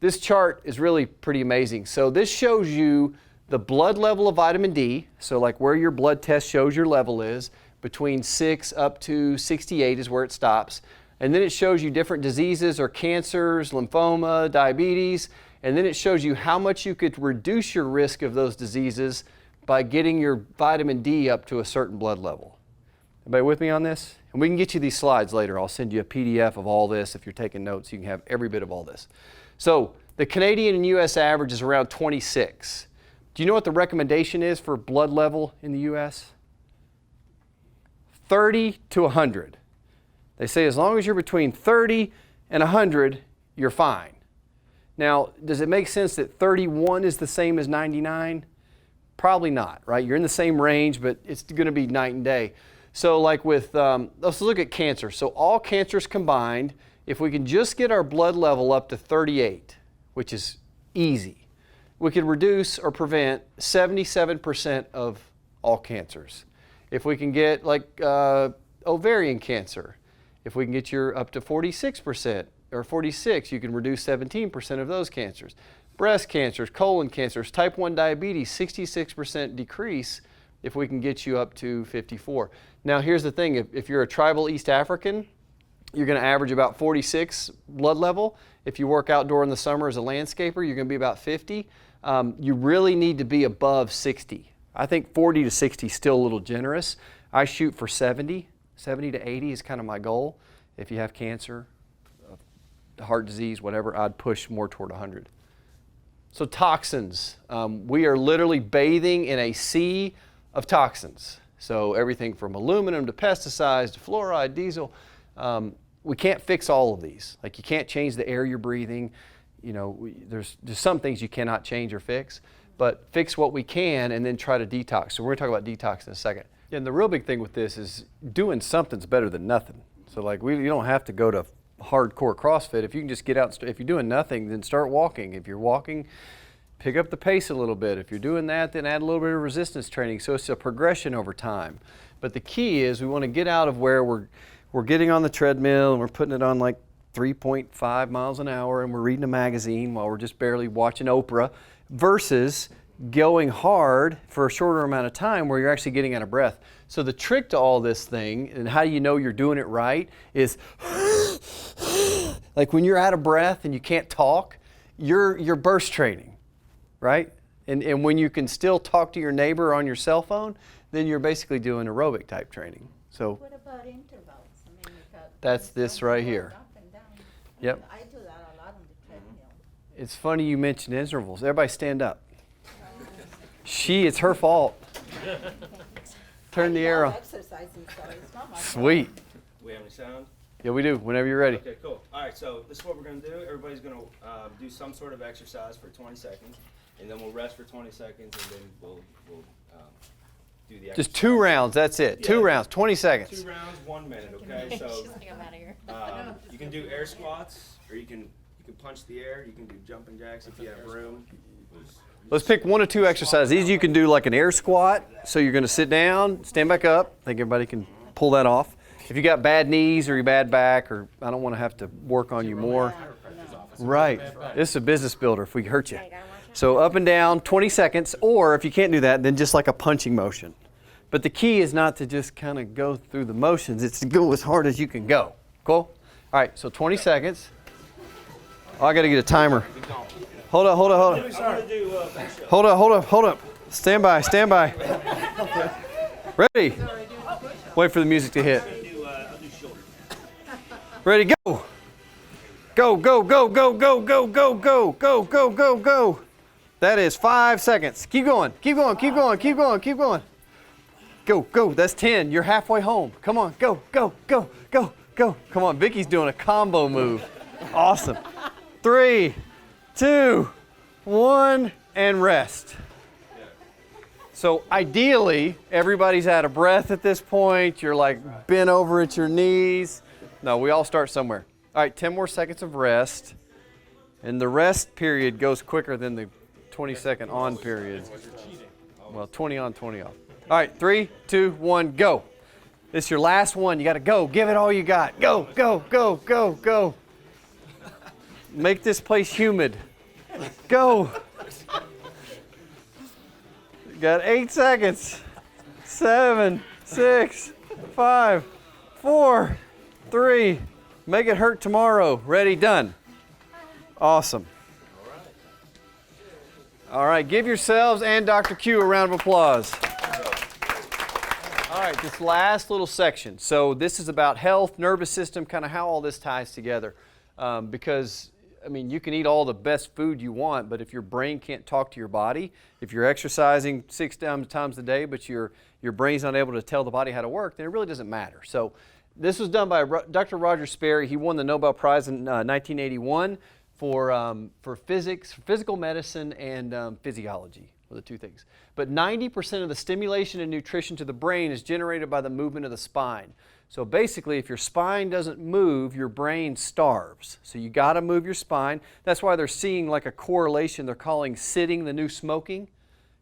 This chart is really pretty amazing. So this shows you the blood level of vitamin D, so like where your blood test shows your level is, between 6 up to 68 is where it stops. And then it shows you different diseases or cancers, lymphoma, diabetes, and then it shows you how much you could reduce your risk of those diseases by getting your vitamin D up to a certain blood level. Everybody with me on this? And we can get you these slides later. I'll send you a PDF of all this. If you're taking notes, you can have every bit of all this. So the Canadian and U.S. average is around 26. Do you know what the recommendation is for blood level in the U.S.? 30 to 100. They say as long as you're between 30 and 100, you're fine. Now, does it make sense that 31 is the same as 99? Probably not, right? You're in the same range, but it's going to be night and day. So like with, let's look at cancer. So all cancers combined, if we can just get our blood level up to 38, which is easy, we could reduce or prevent 77% of all cancers. If we can get ovarian cancer, if we can get your up to 46% or 46, you can reduce 17% of those cancers. Breast cancers, colon cancers, type 1 diabetes, 66% decrease if we can get you up to 54. Now here's the thing, if you're a tribal East African, you're going to average about 46 blood level. If you work outdoor in the summer as a landscaper, you're going to be about 50. You really need to be above 60. I think 40 to 60 is still a little generous. I shoot for 70. 70 to 80 is kind of my goal. If you have cancer, heart disease, whatever, I'd push more toward 100. So toxins, we are literally bathing in a sea of toxins. So everything from aluminum to pesticides to fluoride, diesel. We can't fix all of these. Like you can't change the air you're breathing. You know, there's some things you cannot change or fix, but fix what we can and then try to detox. So we're gonna talk about detox in a second. And the real big thing with this is doing something's better than nothing. So like you don't have to go to hardcore CrossFit. If you can just get out, if you're doing nothing, then start walking. If you're walking, pick up the pace a little bit. If you're doing that, then add a little bit of resistance training. So it's a progression over time. But the key is we want to get out of where we're getting on the treadmill and we're putting it on like 3.5 miles an hour and we're reading a magazine while we're just barely watching Oprah versus going hard for a shorter amount of time where you're actually getting out of breath. So the trick to all this thing and how you know you're doing it right is like when you're out of breath and you can't talk, you're burst training, right? And when you can still talk to your neighbor on your cell phone, then you're basically doing aerobic type training. So What about intervals? I mean, that's this right here. Up and down. Yep. I do that a lot on the treadmill. It's funny you mentioned intervals. Everybody stand up. It's her fault. Turn the air on. Exercising, so it's not my Sweet. We have any sound? Yeah, we do, whenever you're ready. Okay, cool. All right, so this is what we're going to do. Everybody's going to do some sort of exercise for 20 seconds, and then we'll rest for 20 seconds, and then we'll do the exercise. Just 2 rounds, that's it. Yeah. 2 rounds, 20 seconds. 2 rounds, 1 minute, okay? So She's like, I'm out of here. you can do air squats, or you can punch the air. You can do jumping jacks if you have room. Let's pick 1 or 2 exercises. These you can do like an air squat. So you're going to sit down, stand back up. I think everybody can pull that off. If you got bad knees or your bad back, or I don't want to have to work on you more. Right. This is a business builder if we hurt you. So up and down, 20 seconds. Or if you can't do that, then just like a punching motion. But the key is not to just kind of go through the motions. It's to go as hard as you can go. Cool? All right, so 20 seconds. Oh, I got to get a timer. Hold up. Hold up. Stand by. Ready? Wait for the music to hit. Ready, go. Go. That is 5 seconds. Keep going. Go. That's 10. You're halfway home. Come on, go. Come on, Vicky's doing a combo move. Awesome. 3, 2, 1, and rest. So ideally, everybody's out of breath at this point. You're like bent over at your knees. No, we all start somewhere. All right, 10 more seconds of rest. And the rest period goes quicker than the 20-second on period. Well, 20 on, 20 off. All right, 3, 2, 1, go. This is your last one. You got to go. Give it all you got. Go. Make this place humid. Go. Got 8 seconds. 7, 6, 5, 4, 3. Make it hurt tomorrow. Ready, done. Awesome. All right, give yourselves and Dr. Q a round of applause. All right, this last little section. So this is about health, nervous system, kind of how all this ties together. Because, I mean, you can eat all the best food you want, but if your brain can't talk to your body, if you're exercising 6 times a day, but your brain's not able to tell the body how to work, then it really doesn't matter. So this was done by Dr. Roger Sperry. He won the Nobel Prize in 1981 for physics, physical medicine, and physiology. Were the 2 things. But 90% of the stimulation and nutrition to the brain is generated by the movement of the spine. So basically, if your spine doesn't move, your brain starves. So you got to move your spine. That's why they're seeing like a correlation. They're calling sitting the new smoking.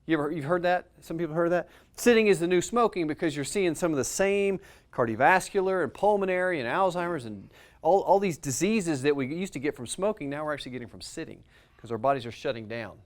You've heard that? Some people heard that? Sitting is the new smoking because you're seeing some of the same cardiovascular and pulmonary and Alzheimer's and all these diseases that we used to get from smoking. Now we're actually getting from sitting because our bodies are shutting down.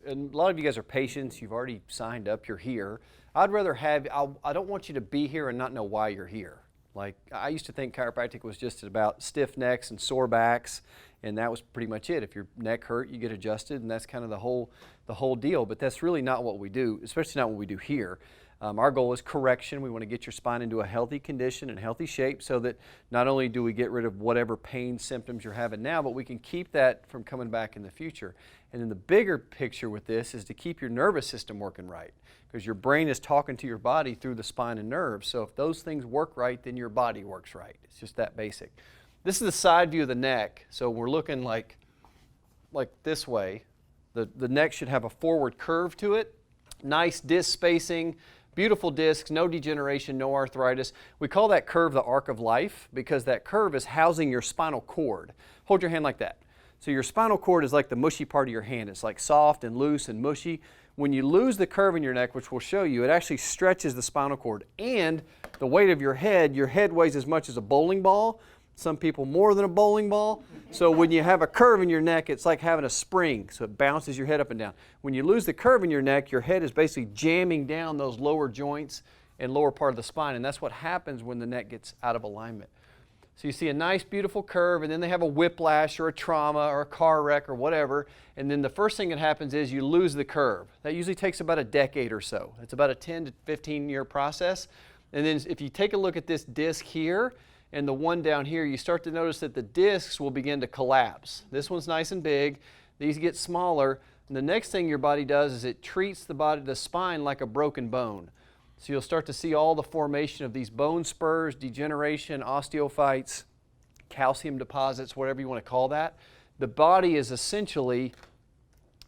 And a lot of you guys are patients. You've already signed up. You're here. I'd rather have, I don't want you to be here and not know why you're here. Like, I used to think chiropractic was just about stiff necks and sore backs, and that was pretty much it. If your neck hurt, you get adjusted, and that's kind of the whole deal. But that's really not what we do, especially not what we do here. Our goal is correction. We want to get your spine into a healthy condition and healthy shape so that not only do we get rid of whatever pain symptoms you're having now, but we can keep that from coming back in the future. And then the bigger picture with this is to keep your nervous system working right, because your brain is talking to your body through the spine and nerves. So if those things work right, then your body works right. It's just that basic. This is the side view of the neck. So we're looking like this way. The neck should have a forward curve to it. Nice disc spacing, beautiful discs, no degeneration, no arthritis. We call that curve the arc of life because that curve is housing your spinal cord. Hold your hand like that. So your spinal cord is like the mushy part of your hand. It's like soft and loose and mushy. When you lose the curve in your neck, which we'll show you, it actually stretches the spinal cord. And the weight of your head weighs as much as a bowling ball. Some people more than a bowling ball. So when you have a curve in your neck, it's like having a spring, so it bounces your head up and down. When you lose the curve in your neck, your head is basically jamming down those lower joints and lower part of the spine, and that's what happens when the neck gets out of alignment. So you see a nice, beautiful curve, and then they have a whiplash or a trauma or a car wreck or whatever, and then the first thing that happens is you lose the curve. That usually takes about a decade or so. It's about a 10 to 15-year process. And then if you take a look at this disc here, and the one down here, you start to notice that the discs will begin to collapse. This one's nice and big. These get smaller. And the next thing your body does is it treats the spine like a broken bone. So you'll start to see all the formation of these bone spurs, degeneration, osteophytes, calcium deposits, whatever you want to call that. The body is essentially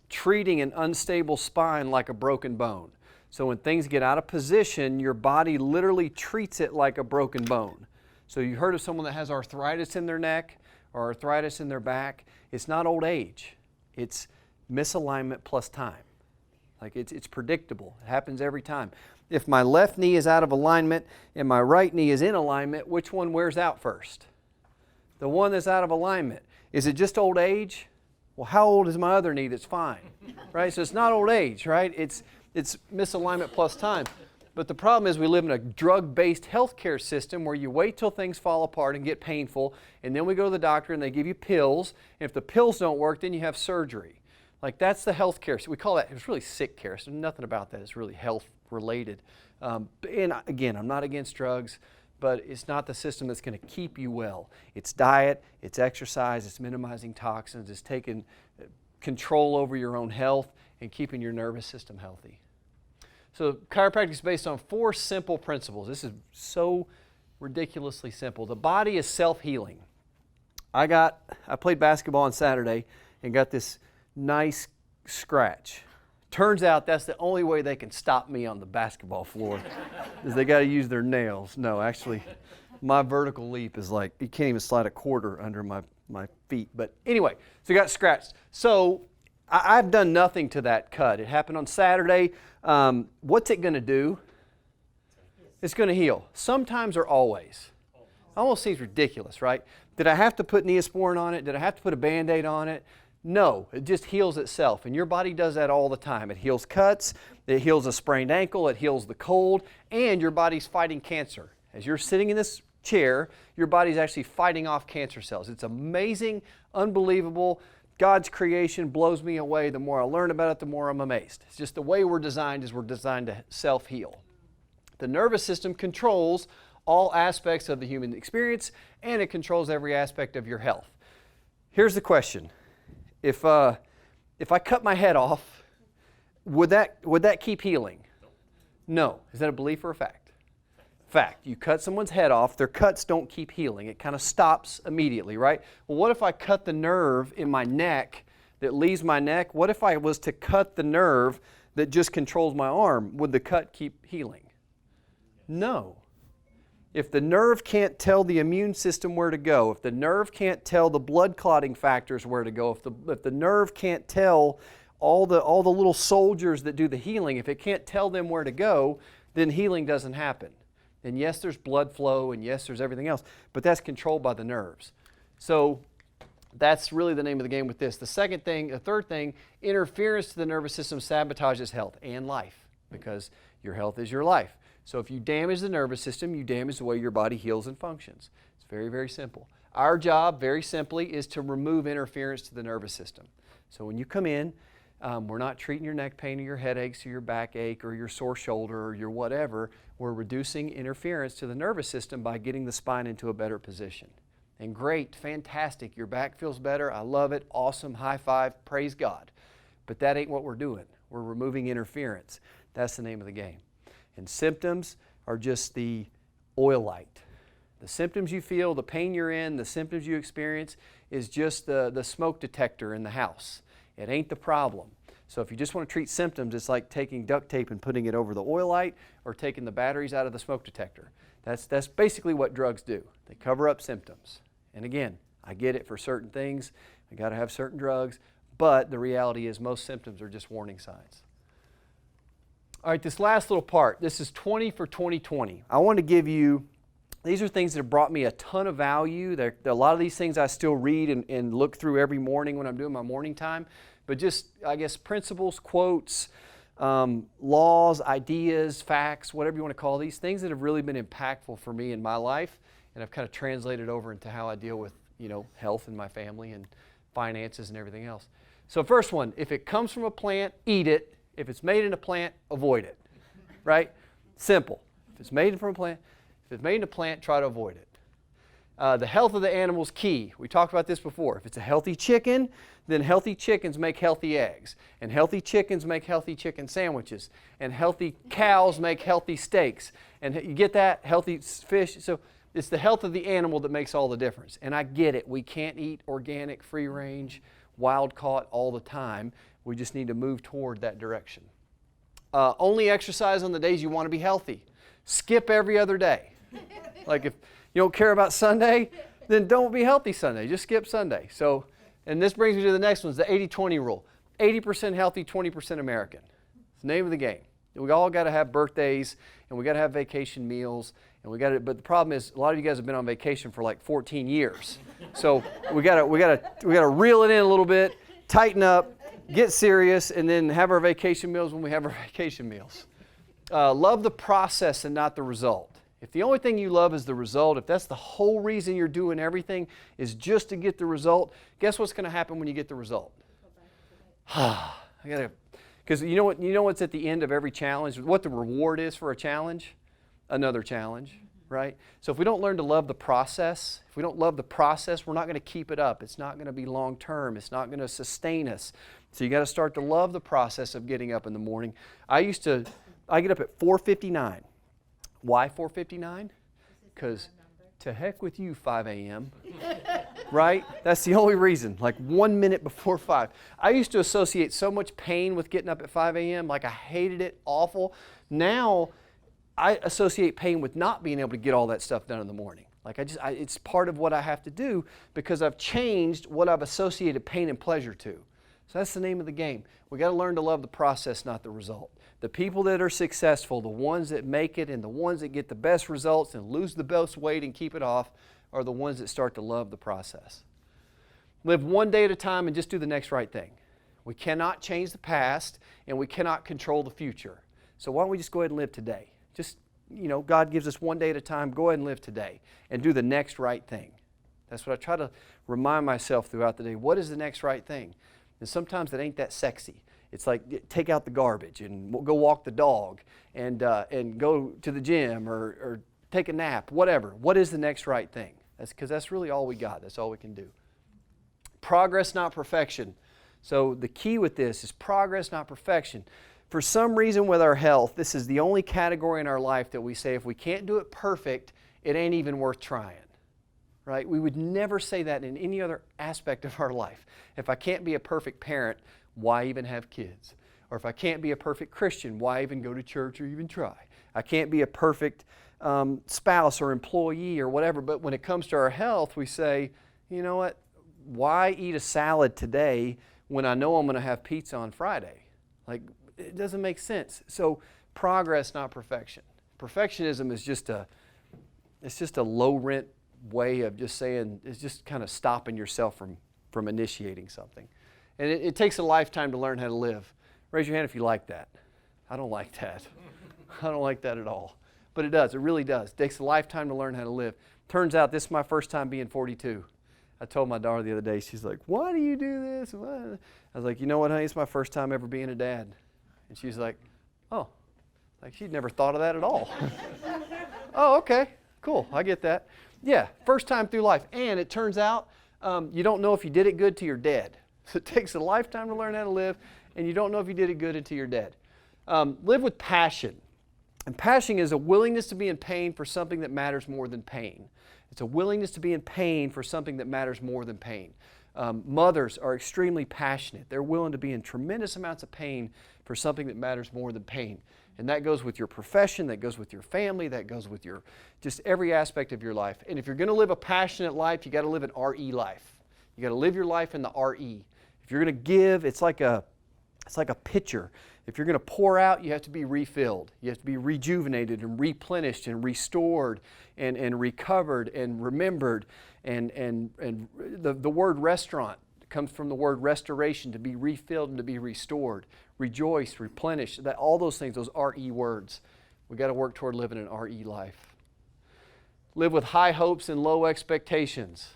treating an unstable spine like a broken bone. So when things get out of position, your body literally treats it like a broken bone. So you heard of someone that has arthritis in their neck or arthritis in their back. It's not old age. It's misalignment plus time. Like it's predictable. It happens every time. If my left knee is out of alignment and my right knee is in alignment, which one wears out first? The one that's out of alignment. Is it just old age? Well, how old is my other knee that's fine? Right? So it's not old age, right? It's misalignment plus time. But the problem is we live in a drug-based healthcare system where you wait till things fall apart and get painful, and then we go to the doctor and they give you pills. And if the pills don't work, then you have surgery. Like that's the healthcare. So we call that, it's really sick care. So nothing about that is really health-related. And again, I'm not against drugs, but it's not the system that's going to keep you well. It's diet, it's exercise, it's minimizing toxins, it's taking control over your own health and keeping your nervous system healthy. So chiropractic is based on 4 simple principles. This is so ridiculously simple. The body is self-healing. I played basketball on Saturday and got this nice scratch. Turns out that's the only way they can stop me on the basketball floor is they got to use their nails. No, actually, my vertical leap is like, you can't even slide a quarter under my feet. But anyway, so I got scratched. So I've done nothing to that cut. It happened on Saturday. What's it going to do? It's going to heal. Sometimes or always. Almost seems ridiculous, right? Did I have to put Neosporin on it? Did I have to put a Band-Aid on it? No, it just heals itself. And your body does that all the time. It heals cuts, it heals a sprained ankle, it heals the cold, and your body's fighting cancer. As you're sitting in this chair, your body's actually fighting off cancer cells. It's amazing, unbelievable. God's creation blows me away. The more I learn about it, the more I'm amazed. It's just the way we're designed to self-heal. The nervous system controls all aspects of the human experience, and it controls every aspect of your health. Here's the question. If I cut my head off, would that keep healing? No. Is that a belief or a fact? Fact. You cut someone's head off, their cuts don't keep healing. It kind of stops immediately, right? Well, what if I cut the nerve in my neck that leaves my neck? What if I was to cut the nerve that just controls my arm? Would the cut keep healing? No. If the nerve can't tell the immune system where to go, if the nerve can't tell the blood clotting factors where to go, if the nerve can't tell all the little soldiers that do the healing, if it can't tell them where to go, then healing doesn't happen. And yes, there's blood flow, and yes, there's everything else, but that's controlled by the nerves. So that's really the name of the game with this. The third thing, interference to the nervous system sabotages health and life, because your health is your life. So if you damage the nervous system, you damage the way your body heals and functions. It's very, very simple. Our job, very simply, is to remove interference to the nervous system. So when you come in, We're not treating your neck pain or your headaches or your backache or your sore shoulder or your whatever. We're reducing interference to the nervous system by getting the spine into a better position. And great, fantastic, your back feels better, I love it, awesome, high five, praise God. But that ain't what we're doing. We're removing interference. That's the name of the game. And symptoms are just the oil light. The symptoms you feel, the pain you're in, the symptoms you experience is just the smoke detector in the house. It ain't the problem. So if you just want to treat symptoms, it's like taking duct tape and putting it over the oil light or taking the batteries out of the smoke detector. That's basically what drugs do. They cover up symptoms. And again, I get it for certain things. I got to have certain drugs. But the reality is most symptoms are just warning signs. All right, this last little part, this is 20 for 2020. I want to give you, these are things that have brought me a ton of value. A lot of these things I still read and look through every morning when I'm doing my morning time. But just, I guess, principles, quotes, laws, ideas, facts, whatever you want to call these, things that have really been impactful for me in my life. And I've kind of translated over into how I deal with, health in my family and finances and everything else. So first one, if it comes from a plant, eat it. If it's made in a plant, avoid it. Right? Simple. If it's made from a plant, try to avoid it. The health of the animal is key. We talked about this before. If it's a healthy chicken, then healthy chickens make healthy eggs. And healthy chickens make healthy chicken sandwiches. And healthy cows make healthy steaks. And you get that? Healthy fish. So it's the health of the animal that makes all the difference. And I get it. We can't eat organic, free range, wild caught all the time. We just need to move toward that direction. Only exercise on the days you want to be healthy. Skip every other day. Like if you don't care about Sunday, then don't be healthy Sunday. Just skip Sunday. So, and this brings me to the next one, is the 80-20 rule. 80% healthy, 20% American. It's the name of the game. We all got to have birthdays, and we got to have vacation meals, and but the problem is a lot of you guys have been on vacation for like 14 years. So we got to reel it in a little bit, tighten up, get serious, and then have our vacation meals when we have our vacation meals. Love the process and not the result. If the only thing you love is the result, if that's the whole reason you're doing everything is just to get the result, guess what's going to happen when you get the result? Because you know what's at the end of every challenge? What the reward is for a challenge? Another challenge, right? So if we don't learn to love the process, we're not going to keep it up. It's not going to be long term. It's not going to sustain us. So you got to start to love the process of getting up in the morning. I get up at 4:59. Why 4:59? Because to heck with you, 5 a.m. Right? That's the only reason. Like 1 minute before 5. I used to associate so much pain with getting up at 5 a.m. Like I hated it, awful. Now I associate pain with not being able to get all that stuff done in the morning. Like it's part of what I have to do because I've changed what I've associated pain and pleasure to. So that's the name of the game. We got to learn to love the process, not the result. The people that are successful, the ones that make it and the ones that get the best results and lose the best weight and keep it off are the ones that start to love the process. Live one day at a time and just do the next right thing. We cannot change the past and we cannot control the future. So why don't we just go ahead and live today? Just, God gives us one day at a time. Go ahead and live today and do the next right thing. That's what I try to remind myself throughout the day. What is the next right thing? And sometimes it ain't that sexy. It's like take out the garbage and go walk the dog and go to the gym or take a nap, whatever. What is the next right thing? Because that's really all we got. That's all we can do. Progress, not perfection. So the key with this is progress, not perfection. For some reason with our health, this is the only category in our life that we say if we can't do it perfect, it ain't even worth trying. Right? We would never say that in any other aspect of our life. If I can't be a perfect parent, why even have kids? Or if I can't be a perfect Christian, why even go to church or even try? I can't be a perfect spouse or employee or whatever, but when it comes to our health, we say, you know what, why eat a salad today when I know I'm going to have pizza on Friday? Like, it doesn't make sense. So progress, not perfection. Perfectionism is just a low-rent way of just saying, it's just kind of stopping yourself from initiating something. And it takes a lifetime to learn how to live. Raise your hand if you like that. I don't like that. I don't like that at all. But it does. It really does. It takes a lifetime to learn how to live. Turns out this is my first time being 42. I told my daughter the other day, she's like, why do you do this? What? I was like, you know what, honey, it's my first time ever being a dad. And she's like, oh, like she'd never thought of that at all. Oh, okay, cool, I get that. Yeah, first time through life. And it turns out you don't know if you did it good till you're dead. So it takes a lifetime to learn how to live, and you don't know if you did it good until you're dead. Live with passion. And passion is a willingness to be in pain for something that matters more than pain. It's a willingness to be in pain for something that matters more than pain. Mothers are extremely passionate. They're willing to be in tremendous amounts of pain for something that matters more than pain. And that goes with your profession, that goes with your family, that goes with your just every aspect of your life. And if you're going to live a passionate life, you got to live an RE life. You got to live your life in the RE. If you're going to give, it's like a pitcher. If you're going to pour out, you have to be refilled. You have to be rejuvenated and replenished and restored and recovered and remembered. And the word restaurant comes from the word restoration, to be refilled and to be restored. Rejoice, replenish, that all those things, those RE words. We've got to work toward living an RE life. Live with high hopes and low expectations.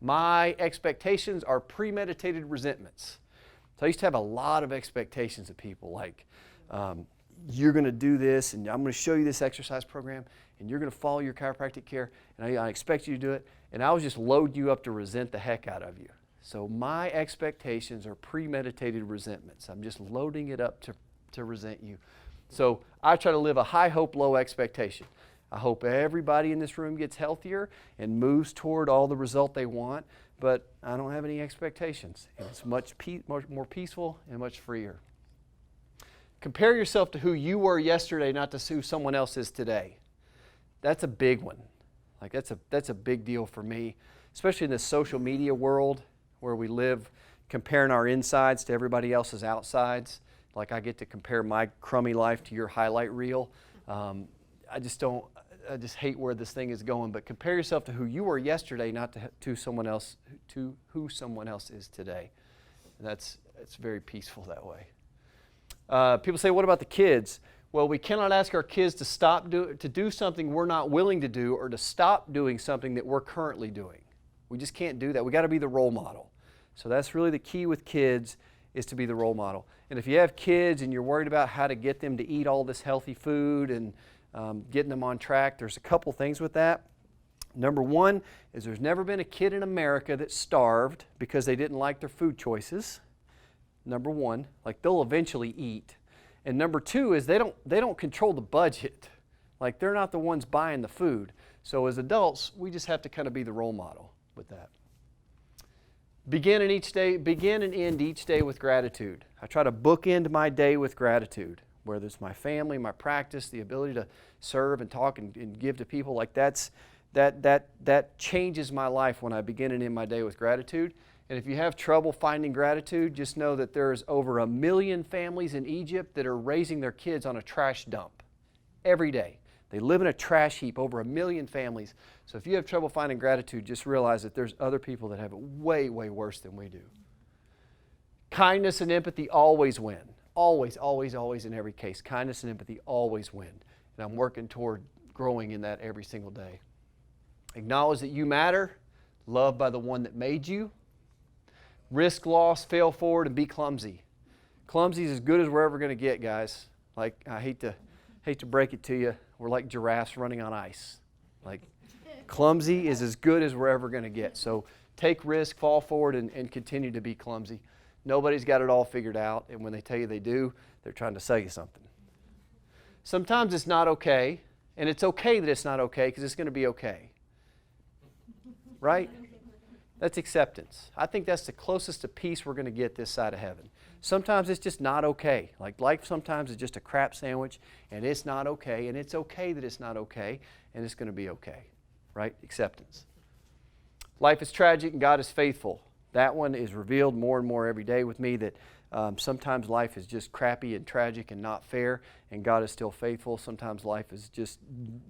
My expectations are premeditated resentments. So I used to have a lot of expectations of people, like you're going to do this, and I'm going to show you this exercise program, and you're going to follow your chiropractic care, and I expect you to do it, and I was just loading you up to resent the heck out of you. So my expectations are premeditated resentments. I'm just loading it up to resent you. So I try to live a high hope, low expectation. I hope everybody in this room gets healthier and moves toward all the result they want, but I don't have any expectations. It's much more peaceful and much freer. Compare yourself to who you were yesterday, not to who someone else is today. That's a big one. Like that's a big deal for me, especially in this social media world where we live comparing our insides to everybody else's outsides. Like I get to compare my crummy life to your highlight reel. I just hate where this thing is going, but compare yourself to who you were yesterday, not to someone else, to who someone else is today. And it's very peaceful that way. People say, what about the kids? Well, we cannot ask our kids to do something we're not willing to do, or to stop doing something that we're currently doing. We just can't do that. We got to be the role model. So that's really the key with kids, is to be the role model. And if you have kids and you're worried about how to get them to eat all this healthy food and getting them on track, there's a couple things with that. Number one is there's never been a kid in America that starved because they didn't like their food choices. Number one, like they'll eventually eat. And number two is they don't control the budget. Like they're not the ones buying the food. So as adults, we just have to kind of be the role model with that. Begin and end each day with gratitude. I try to bookend my day with gratitude, whether it's my family, my practice, the ability to serve and talk and give to people. Like that changes my life when I begin and end my day with gratitude. And if you have trouble finding gratitude, just know that there's over 1 million families in Egypt that are raising their kids on a trash dump every day. They live in a trash heap, over 1 million families. So if you have trouble finding gratitude, just realize that there's other people that have it way, way worse than we do. Kindness and empathy always win. Always, always, always in every case. Kindness and empathy always win. And I'm working toward growing in that every single day. Acknowledge that you matter. Loved by the one that made you. Risk loss, fail forward, and be clumsy. Clumsy is as good as we're ever going to get, guys. Like, I hate to break it to you. We're like giraffes running on ice. Like, clumsy is as good as we're ever going to get. So take risk, fall forward, and continue to be clumsy. Nobody's got it all figured out, and when they tell you they do, they're trying to sell you something. Sometimes it's not okay, and it's okay that it's not okay because it's going to be okay. Right? That's acceptance. I think that's the closest to peace we're going to get this side of heaven. Sometimes it's just not okay. Like life sometimes is just a crap sandwich, and it's not okay, and it's okay that it's not okay, and it's going to be okay. Right? Acceptance. Life is tragic and God is faithful. That one is revealed more and more every day with me, that sometimes life is just crappy and tragic and not fair, and God is still faithful. Sometimes life is just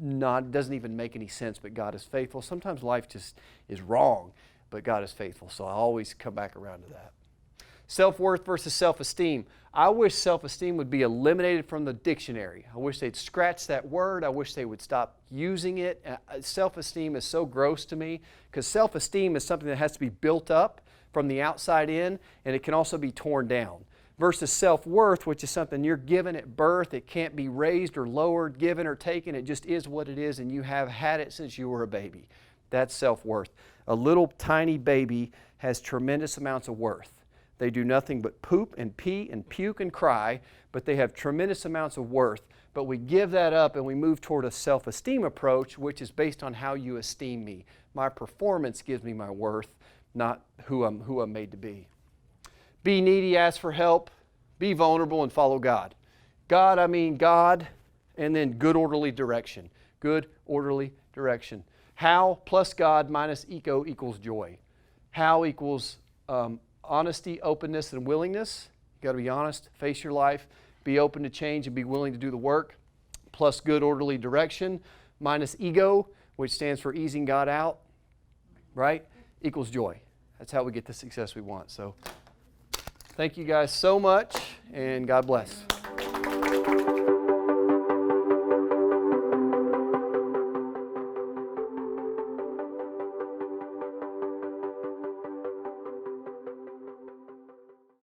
doesn't even make any sense, but God is faithful. Sometimes life just is wrong, but God is faithful. So I always come back around to that. Self-worth versus self-esteem. I wish self-esteem would be eliminated from the dictionary. I wish they'd scratch that word. I wish they would stop using it. Self-esteem is so gross to me because self-esteem is something that has to be built up from the outside in, and it can also be torn down. Versus self-worth, which is something you're given at birth. It can't be raised or lowered, given or taken. It just is what it is, and you have had it since you were a baby. That's self-worth. A little tiny baby has tremendous amounts of worth. They do nothing but poop and pee and puke and cry, but they have tremendous amounts of worth. But we give that up and we move toward a self-esteem approach, which is based on how you esteem me. My performance gives me my worth, not who I'm made to be. Be needy, ask for help, be vulnerable, and follow God. God, and then good orderly direction. Good orderly direction. How plus God minus ego equals joy. How equals honesty, openness, and willingness. You got to be honest, face your life, be open to change, and be willing to do the work. Plus good orderly direction minus ego, which stands for easing God out, right? Equals joy. That's how we get the success we want. So thank you guys so much, and God bless.